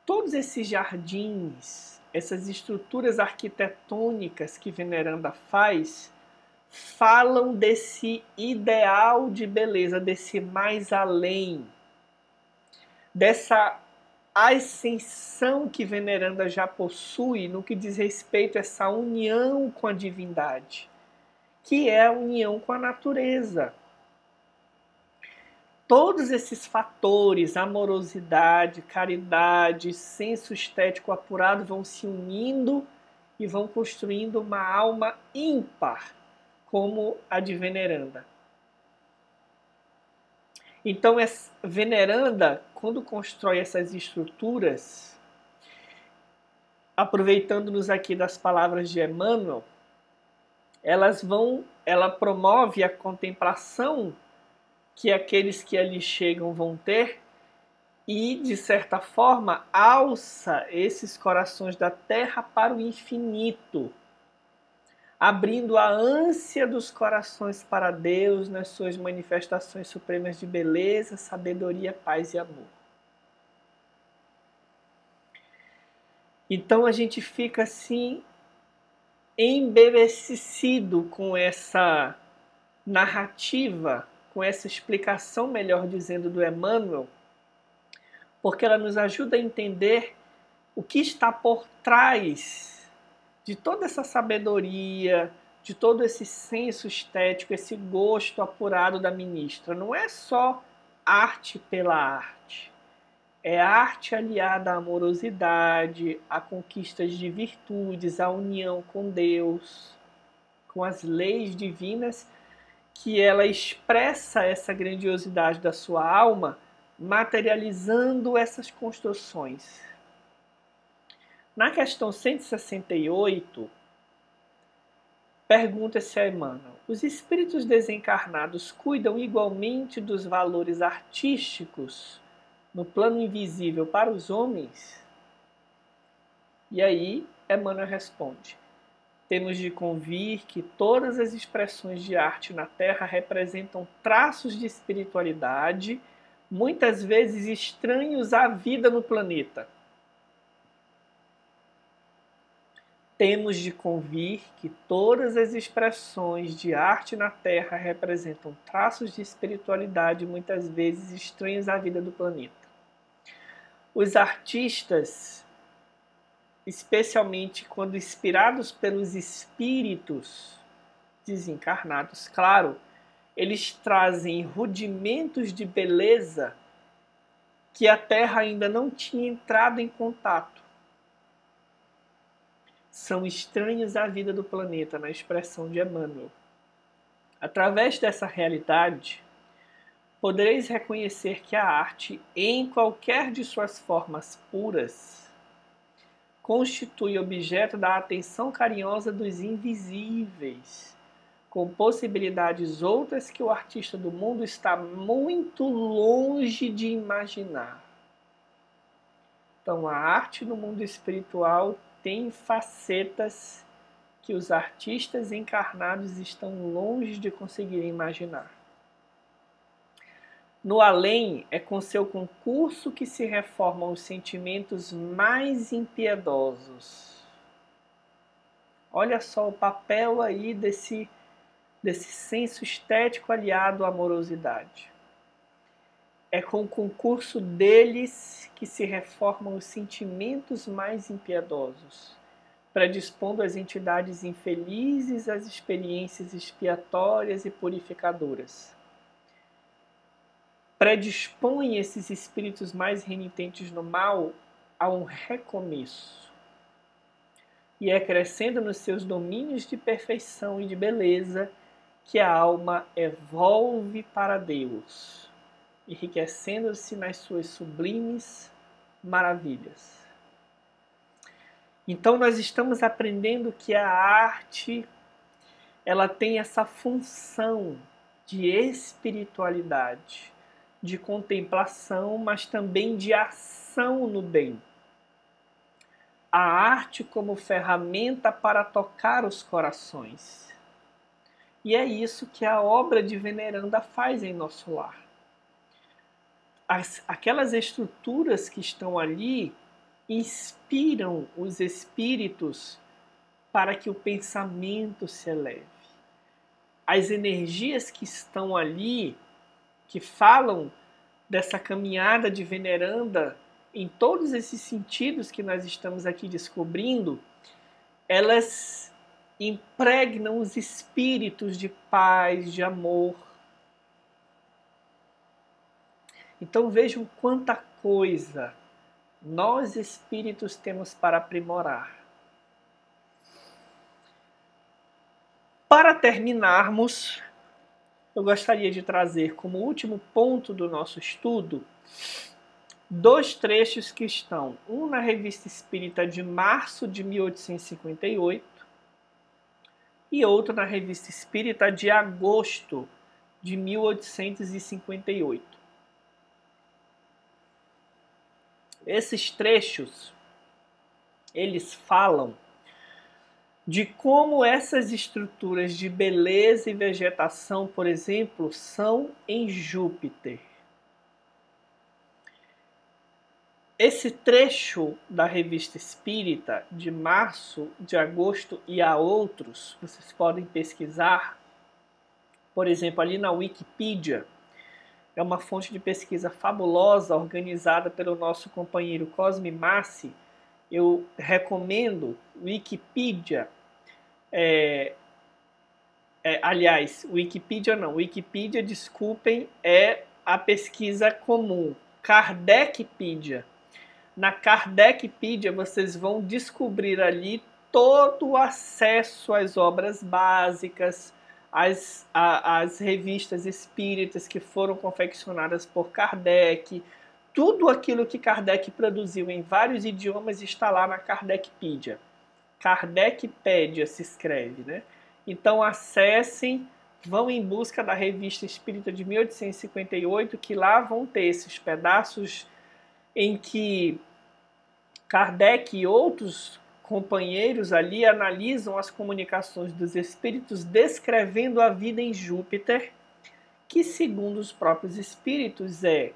Todos esses jardins, essas estruturas arquitetônicas que Veneranda faz, falam desse ideal de beleza, desse mais além, dessa ascensão que Veneranda já possui no que diz respeito a essa união com a divindade, que é a união com a natureza. Todos esses fatores, amorosidade, caridade, senso estético apurado, vão se unindo e vão construindo uma alma ímpar, como a de Veneranda. Então, Veneranda, quando constrói essas estruturas, aproveitando-nos aqui das palavras de Emmanuel, ela promove a contemplação que aqueles que ali chegam vão ter e, de certa forma, alça esses corações da terra para o infinito, abrindo a ânsia dos corações para Deus nas suas manifestações supremas de beleza, sabedoria, paz e amor. Então a gente fica assim embevecido com essa narrativa, com essa explicação, melhor dizendo, do Emmanuel, porque ela nos ajuda a entender o que está por trás de toda essa sabedoria, de todo esse senso estético, esse gosto apurado da ministra. Não é só arte pela arte. É arte aliada à amorosidade, à conquista de virtudes, à união com Deus, com as leis divinas, que ela expressa essa grandiosidade da sua alma, materializando essas construções. Na questão 168, pergunta-se a Emmanuel: os espíritos desencarnados cuidam igualmente dos valores artísticos no plano invisível para os homens? E aí Emmanuel responde: Temos de convir que todas as expressões de arte na Terra representam traços de espiritualidade, muitas vezes estranhos à vida no planeta. Temos de convir que todas as expressões de arte na Terra representam traços de espiritualidade, muitas vezes estranhos à vida do planeta. Os artistas, especialmente quando inspirados pelos espíritos desencarnados, claro, eles trazem rudimentos de beleza que a Terra ainda não tinha entrado em contato. São estranhos à vida do planeta, na expressão de Emmanuel. Através dessa realidade, podereis reconhecer que a arte, em qualquer de suas formas puras, constitui objeto da atenção carinhosa dos invisíveis, com possibilidades outras que o artista do mundo está muito longe de imaginar. Então, a arte no mundo espiritual tem facetas que os artistas encarnados estão longe de conseguir imaginar. No além, é com seu concurso que se reformam os sentimentos mais impiedosos. Olha só o papel aí desse senso estético aliado à amorosidade. É com o concurso deles que se reformam os sentimentos mais impiedosos, predispondo as entidades infelizes às experiências expiatórias e purificadoras. Predispõe esses espíritos mais renitentes no mal a um recomeço. E é crescendo nos seus domínios de perfeição e de beleza que a alma evolve para Deus, enriquecendo-se nas suas sublimes maravilhas. Então nós estamos aprendendo que a arte, ela tem essa função de espiritualidade, de contemplação, mas também de ação no bem. A arte como ferramenta para tocar os corações. E é isso que a obra de Veneranda faz em nosso lar. Aquelas estruturas que estão ali inspiram os espíritos para que o pensamento se eleve. As energias que estão ali, que falam dessa caminhada de Veneranda, em todos esses sentidos que nós estamos aqui descobrindo, elas impregnam os espíritos de paz, de amor. Então vejam quanta coisa nós espíritos temos para aprimorar. Para terminarmos, eu gostaria de trazer como último ponto do nosso estudo 2 trechos que estão, um na Revista Espírita de março de 1858 e outro na Revista Espírita de agosto de 1858. Esses trechos, eles falam de como essas estruturas de beleza e vegetação, por exemplo, são em Júpiter. Esse trecho da Revista Espírita, de março, de agosto e há outros, vocês podem pesquisar, por exemplo, ali na Wikipedia, é uma fonte de pesquisa fabulosa, organizada pelo nosso companheiro Cosme Massi. Eu recomendo Wikipedia. Wikipedia, desculpem, é a pesquisa comum. Kardecpedia. Na Kardecpedia vocês vão descobrir ali todo o acesso às obras básicas, as revistas espíritas que foram confeccionadas por Kardec. Tudo aquilo que Kardec produziu em vários idiomas está lá na Kardecpedia. Kardecpedia se escreve, né? Então acessem, vão em busca da Revista Espírita de 1858, que lá vão ter esses pedaços em que Kardec e outros companheiros ali analisam as comunicações dos espíritos descrevendo a vida em Júpiter, que, segundo os próprios espíritos, é,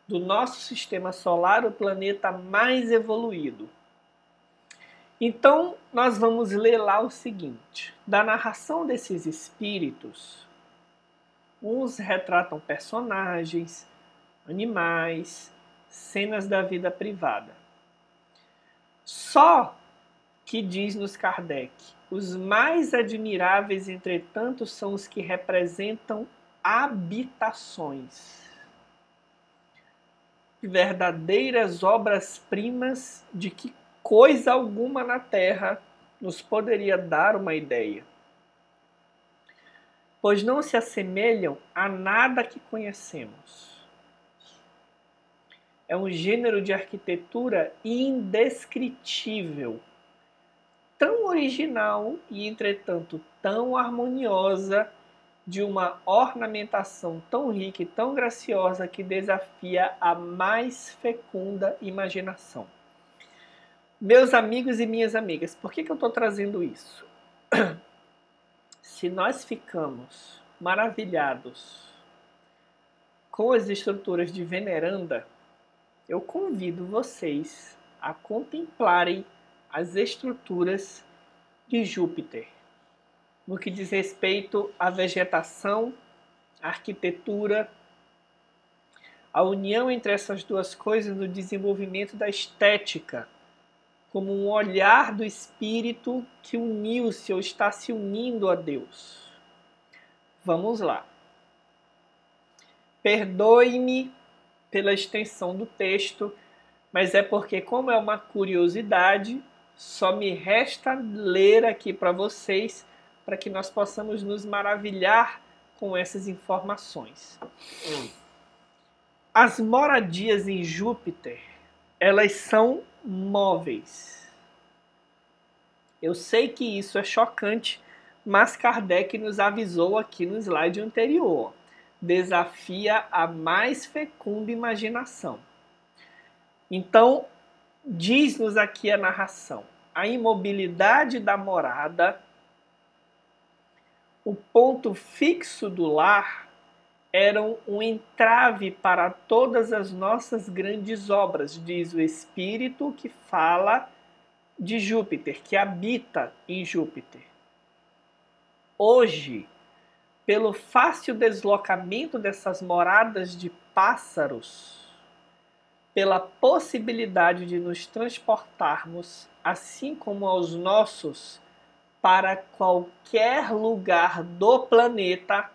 do nosso sistema solar, o planeta mais evoluído. Então, nós vamos ler lá o seguinte: da narração desses espíritos, uns retratam personagens, animais, cenas da vida privada. Só que, diz-nos Kardec, os mais admiráveis, entretanto, são os que representam habitações, verdadeiras obras-primas de que coisa alguma na Terra nos poderia dar uma ideia, pois não se assemelham a nada que conhecemos. É um gênero de arquitetura indescritível, tão original e, entretanto, tão harmoniosa, de uma ornamentação tão rica e tão graciosa que desafia a mais fecunda imaginação. Meus amigos e minhas amigas, por que eu estou trazendo isso? Se nós ficamos maravilhados com as estruturas de Veneranda, eu convido vocês a contemplarem as estruturas de Júpiter, no que diz respeito à vegetação, à arquitetura, a união entre essas duas coisas no desenvolvimento da estética, como um olhar do espírito que uniu-se ou está se unindo a Deus. Vamos lá. Perdoe-me pela extensão do texto, mas é porque, como é uma curiosidade, só me resta ler aqui para vocês, para que nós possamos nos maravilhar com essas informações. As moradias em Júpiter, elas são móveis. Eu sei que isso é chocante, mas Kardec nos avisou aqui no slide anterior. Desafia a mais fecunda imaginação. Então, diz-nos aqui a narração: a imobilidade da morada, o ponto fixo do lar, eram um entrave para todas as nossas grandes obras, diz o espírito que fala de Júpiter, que habita em Júpiter. Hoje, pelo fácil deslocamento dessas moradas de pássaros, pela possibilidade de nos transportarmos, assim como aos nossos, para qualquer lugar do planeta,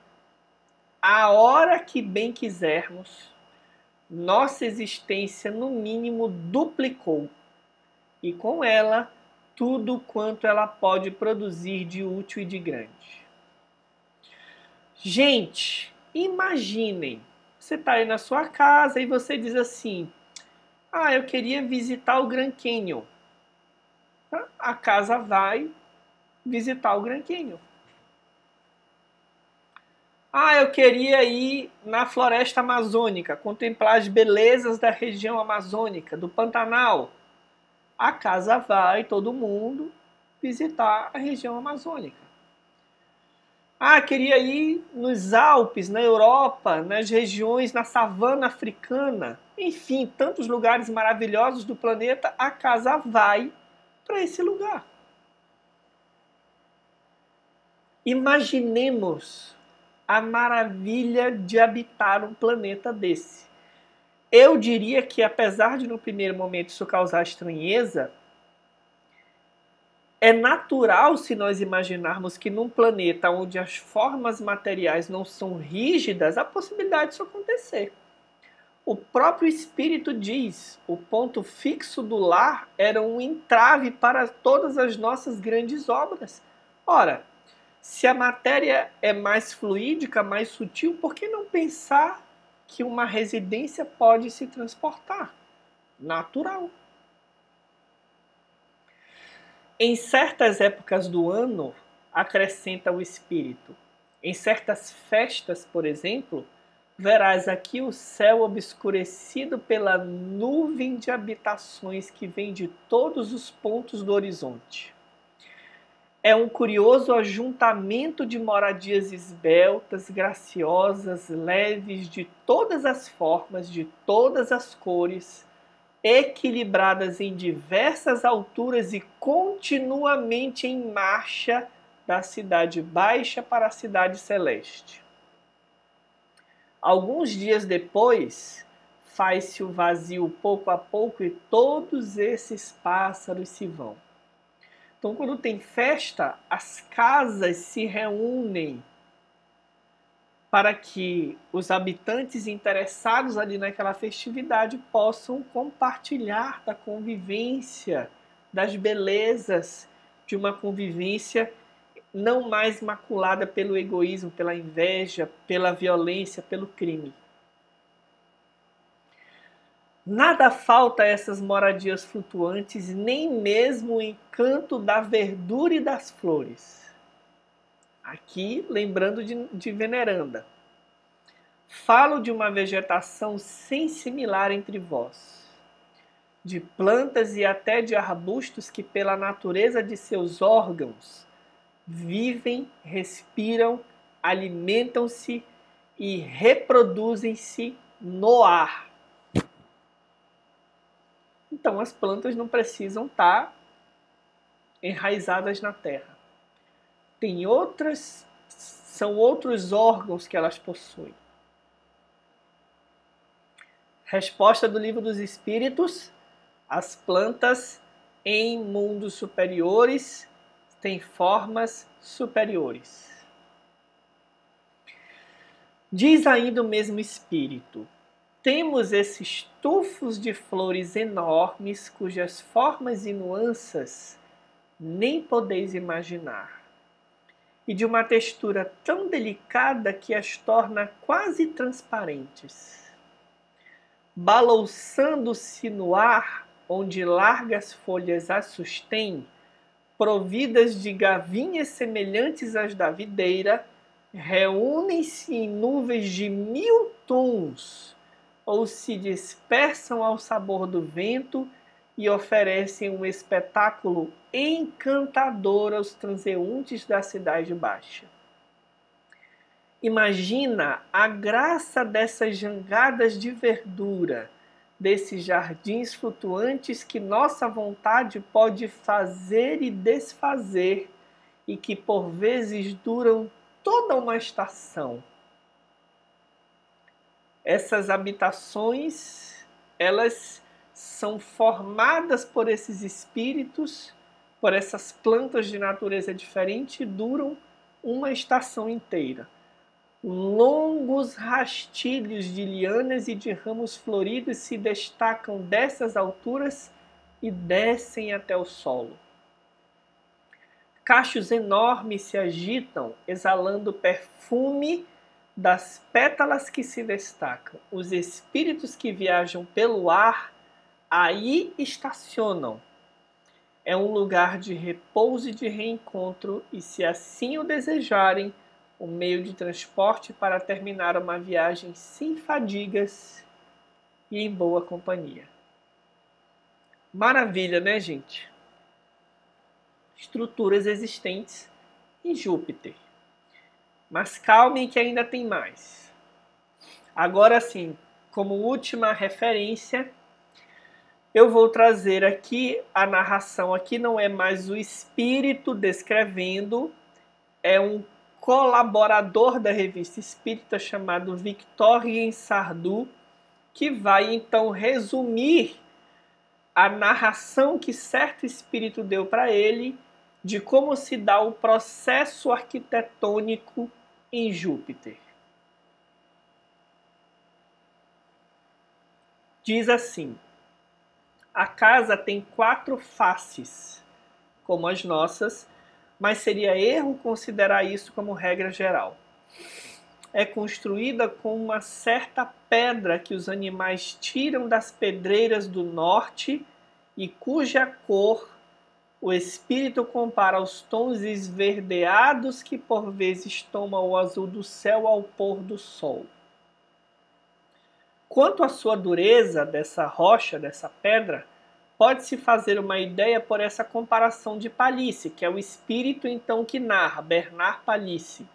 a hora que bem quisermos, nossa existência no mínimo duplicou, e com ela tudo quanto ela pode produzir de útil e de grande. Gente, imaginem, você está aí na sua casa e você diz assim: ah, eu queria visitar o Grand Canyon. A casa vai visitar o Grand Canyon. Ah, eu queria ir na floresta amazônica, contemplar as belezas da região amazônica, do Pantanal. A casa vai, todo mundo, visitar a região amazônica. Ah, queria ir nos Alpes, na Europa, nas regiões, na savana africana. Enfim, tantos lugares maravilhosos do planeta, a casa vai para esse lugar. Imaginemos a maravilha de habitar um planeta desse. Eu diria que, apesar de no primeiro momento isso causar estranheza, é natural se nós imaginarmos que num planeta onde as formas materiais não são rígidas, a possibilidade disso acontecer. O próprio Espírito diz, o ponto fixo do lar era um entrave para todas as nossas grandes obras. Ora, se a matéria é mais fluídica, mais sutil, por que não pensar que uma residência pode se transportar? Natural. Em certas épocas do ano, acrescenta o espírito, em certas festas, por exemplo, verás aqui o céu obscurecido pela nuvem de habitações que vem de todos os pontos do horizonte. É um curioso ajuntamento de moradias esbeltas, graciosas, leves, de todas as formas, de todas as cores, equilibradas em diversas alturas e continuamente em marcha da cidade baixa para a cidade celeste. Alguns dias depois, faz-se o vazio pouco a pouco e todos esses pássaros se vão. Então, quando tem festa, as casas se reúnem para que os habitantes interessados ali naquela festividade possam compartilhar da convivência, das belezas de uma convivência não mais maculada pelo egoísmo, pela inveja, pela violência, pelo crime. Nada falta a essas moradias flutuantes, nem mesmo o encanto da verdura e das flores. Aqui, lembrando de Veneranda. Falo de uma vegetação sem similar entre vós, de plantas e até de arbustos que, pela natureza de seus órgãos, vivem, respiram, alimentam-se e reproduzem-se no ar. Então, as plantas não precisam estar enraizadas na terra. São outros órgãos que elas possuem. Resposta do Livro dos Espíritos: as plantas em mundos superiores têm formas superiores. Diz ainda o mesmo Espírito: temos esses tufos de flores enormes cujas formas e nuances nem podeis imaginar, e de uma textura tão delicada que as torna quase transparentes. Balouçando-se no ar, onde largas folhas as sustêm, providas de gavinhas semelhantes às da videira, reúnem-se em nuvens de 1000 tons, ou se dispersam ao sabor do vento e oferecem um espetáculo encantador aos transeuntes da cidade baixa. Imagina a graça dessas jangadas de verdura, desses jardins flutuantes que nossa vontade pode fazer e desfazer e que por vezes duram toda uma estação. Essas habitações, elas são formadas por esses espíritos, por essas plantas de natureza diferente e duram uma estação inteira. Longos rastilhos de lianas e de ramos floridos se destacam dessas alturas e descem até o solo. Cachos enormes se agitam, exalando perfume das pétalas que se destacam. Os espíritos que viajam pelo ar aí estacionam. É um lugar de repouso e de reencontro, e se assim o desejarem, um meio de transporte para terminar uma viagem sem fadigas e em boa companhia. Maravilha, né, gente? Estruturas existentes em Júpiter. Mas calmem que ainda tem mais. Agora sim, como última referência, eu vou trazer aqui a narração. Aqui não é mais o espírito descrevendo, é um colaborador da revista espírita chamado Victorien Sardou, que vai então resumir a narração que certo espírito deu para ele de como se dá o processo arquitetônico em Júpiter. Diz assim: a casa tem 4 faces, como as nossas, mas seria erro considerar isso como regra geral. É construída com uma certa pedra que os animais tiram das pedreiras do norte e cuja cor o espírito compara aos tons esverdeados que por vezes tomam o azul do céu ao pôr do sol. Quanto à sua dureza dessa rocha, dessa pedra, pode-se fazer uma ideia por essa comparação de Palissy, que é o espírito então que narra, Bernard Palissy,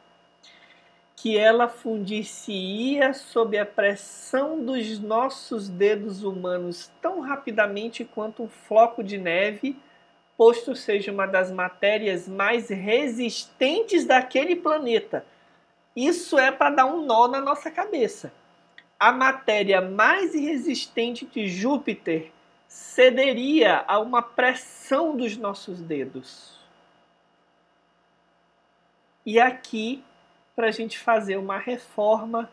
que ela fundir-se-ia sob a pressão dos nossos dedos humanos tão rapidamente quanto um floco de neve, posto seja uma das matérias mais resistentes daquele planeta. Isso é para dar um nó na nossa cabeça. A matéria mais resistente de Júpiter cederia a uma pressão dos nossos dedos. E aqui, para a gente fazer uma reforma,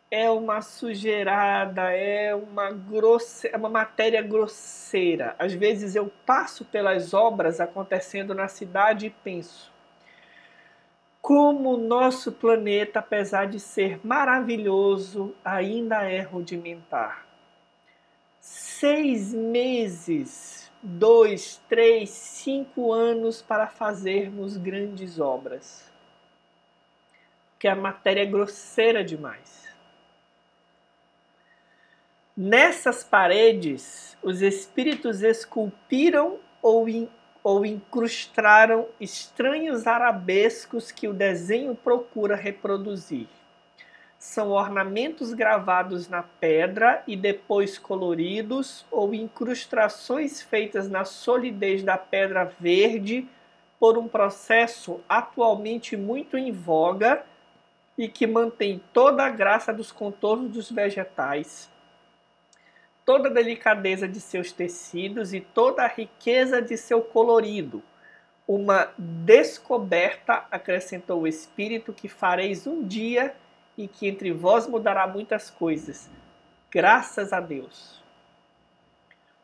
é uma sujeirada, é uma matéria grosseira. Às vezes eu passo pelas obras acontecendo na cidade e penso: como o nosso planeta, apesar de ser maravilhoso, ainda é rudimentar. 6 meses, 2, 3, 5 anos para fazermos grandes obras. Porque a matéria é grosseira demais. Nessas paredes, os espíritos esculpiram ou incrustaram estranhos arabescos que o desenho procura reproduzir. São ornamentos gravados na pedra e depois coloridos, ou incrustações feitas na solidez da pedra verde por um processo atualmente muito em voga e que mantém toda a graça dos contornos dos vegetais, toda a delicadeza de seus tecidos e toda a riqueza de seu colorido. Uma descoberta, acrescentou o Espírito, que fareis um dia e que entre vós mudará muitas coisas. Graças a Deus.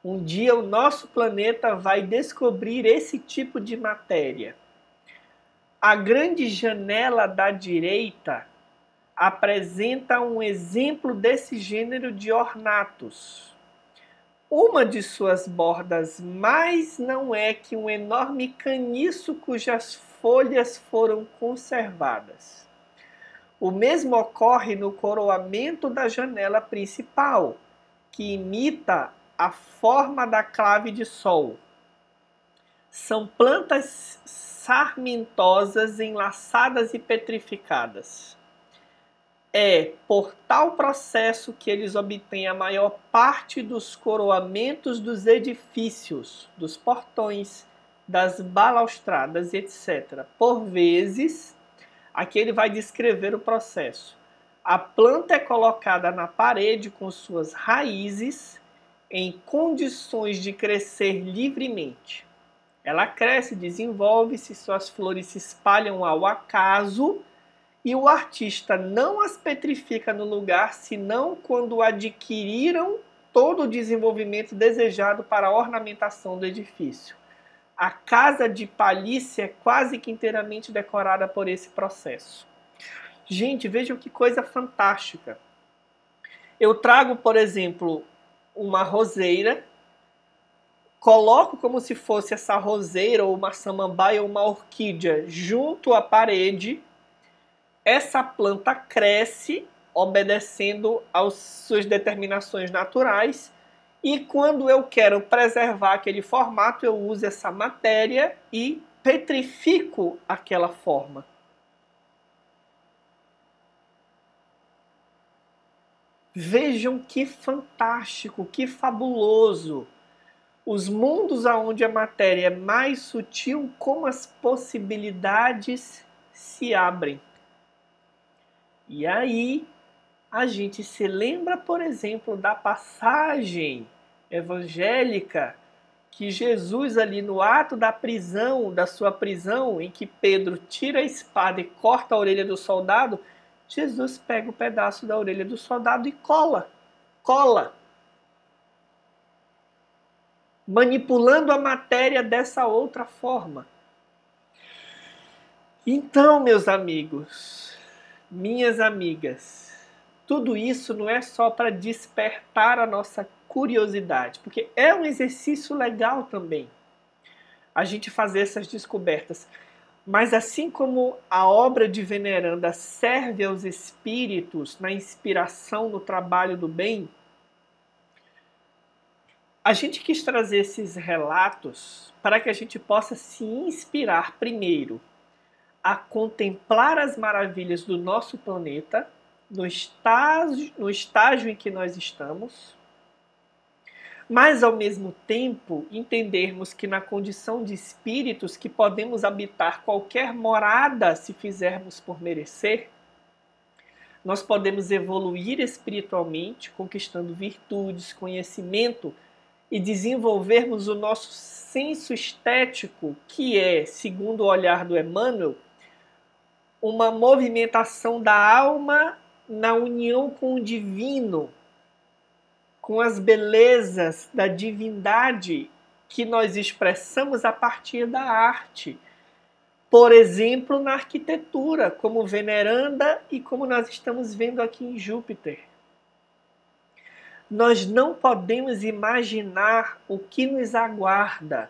Um dia o nosso planeta vai descobrir esse tipo de matéria. A grande janela da direita apresenta um exemplo desse gênero de ornatos. Uma de suas bordas mais não é que um enorme caniço cujas folhas foram conservadas. O mesmo ocorre no coroamento da janela principal, que imita a forma da clave de sol. São plantas sarmentosas, enlaçadas e petrificadas. É por tal processo que eles obtêm a maior parte dos coroamentos dos edifícios, dos portões, das balaustradas, etc. Por vezes, aqui ele vai descrever o processo. A planta é colocada na parede com suas raízes em condições de crescer livremente. Ela cresce, desenvolve-se, suas flores se espalham ao acaso e o artista não as petrifica no lugar, senão quando adquiriram todo o desenvolvimento desejado para a ornamentação do edifício. A casa de Palissy é quase que inteiramente decorada por esse processo. Gente, vejam que coisa fantástica. Eu trago, por exemplo, uma roseira, coloco como se fosse essa roseira, ou uma samambaia, ou uma orquídea, junto à parede. Essa planta cresce obedecendo às suas determinações naturais e quando eu quero preservar aquele formato, eu uso essa matéria e petrifico aquela forma. Vejam que fantástico, que fabuloso. Os mundos onde a matéria é mais sutil, como as possibilidades se abrem. E aí, a gente se lembra, por exemplo, da passagem evangélica que Jesus ali no ato da prisão, da sua prisão, em que Pedro tira a espada e corta a orelha do soldado, Jesus pega o pedaço da orelha do soldado e cola, manipulando a matéria dessa outra forma. Então, meus amigos, minhas amigas, tudo isso não é só para despertar a nossa curiosidade, porque é um exercício legal também a gente fazer essas descobertas. Mas assim como a obra de veneranda serve aos espíritos na inspiração no trabalho do bem, a gente quis trazer esses relatos para que a gente possa se inspirar primeiro a contemplar as maravilhas do nosso planeta, no estágio em que nós estamos, mas ao mesmo tempo entendermos que na condição de espíritos que podemos habitar qualquer morada se fizermos por merecer, nós podemos evoluir espiritualmente, conquistando virtudes, conhecimento e desenvolvermos o nosso senso estético, que é, segundo o olhar do Emmanuel, uma movimentação da alma na união com o divino, com as belezas da divindade que nós expressamos a partir da arte. Por exemplo, na arquitetura, como veneranda e como nós estamos vendo aqui em Júpiter. Nós não podemos imaginar o que nos aguarda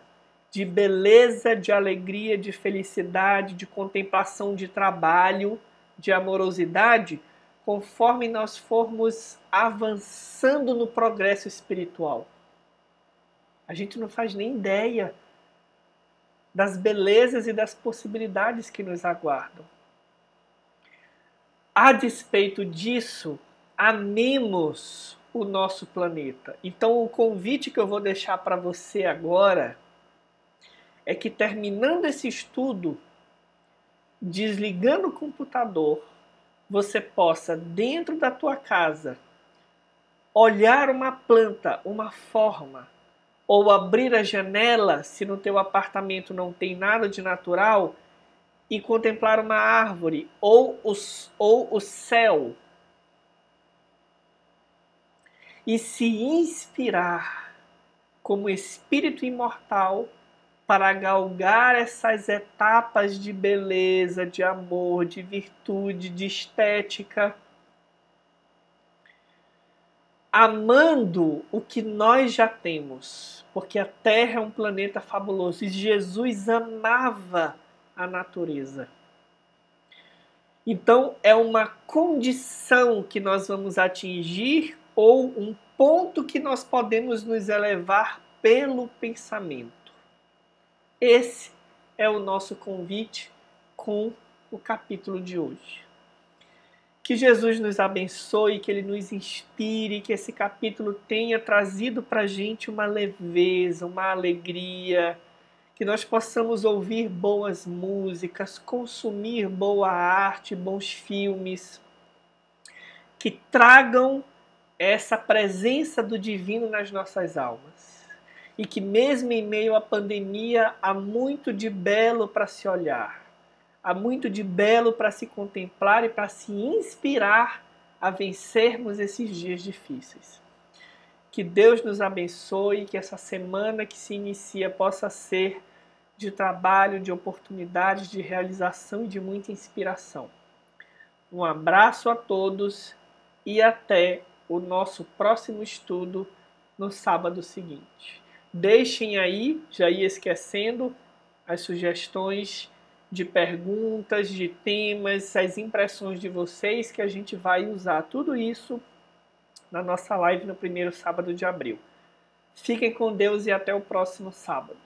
de beleza, de alegria, de felicidade, de contemplação, de trabalho, de amorosidade, conforme nós formos avançando no progresso espiritual. A gente não faz nem ideia das belezas e das possibilidades que nos aguardam. A despeito disso, amemos o nosso planeta. Então, o convite que eu vou deixar para você agora é que, terminando esse estudo, desligando o computador, você possa, dentro da tua casa, olhar uma planta, uma forma, ou abrir a janela, se no teu apartamento não tem nada de natural, e contemplar uma árvore, ou o céu, e se inspirar como espírito imortal para galgar essas etapas de beleza, de amor, de virtude, de estética, amando o que nós já temos, porque a Terra é um planeta fabuloso e Jesus amava a natureza. Então é uma condição que nós vamos atingir ou um ponto que nós podemos nos elevar pelo pensamento. Esse é o nosso convite com o capítulo de hoje. Que Jesus nos abençoe, que Ele nos inspire, que esse capítulo tenha trazido para a gente uma leveza, uma alegria, que nós possamos ouvir boas músicas, consumir boa arte, bons filmes, que tragam essa presença do divino nas nossas almas. E que mesmo em meio à pandemia, há muito de belo para se olhar. Há muito de belo para se contemplar e para se inspirar a vencermos esses dias difíceis. Que Deus nos abençoe, que essa semana que se inicia possa ser de trabalho, de oportunidades, de realização e de muita inspiração. Um abraço a todos e até o nosso próximo estudo no sábado seguinte. Deixem aí, já ia esquecendo, as sugestões de perguntas, de temas, as impressões de vocês, que a gente vai usar tudo isso na nossa live no primeiro sábado de abril. Fiquem com Deus e até o próximo sábado.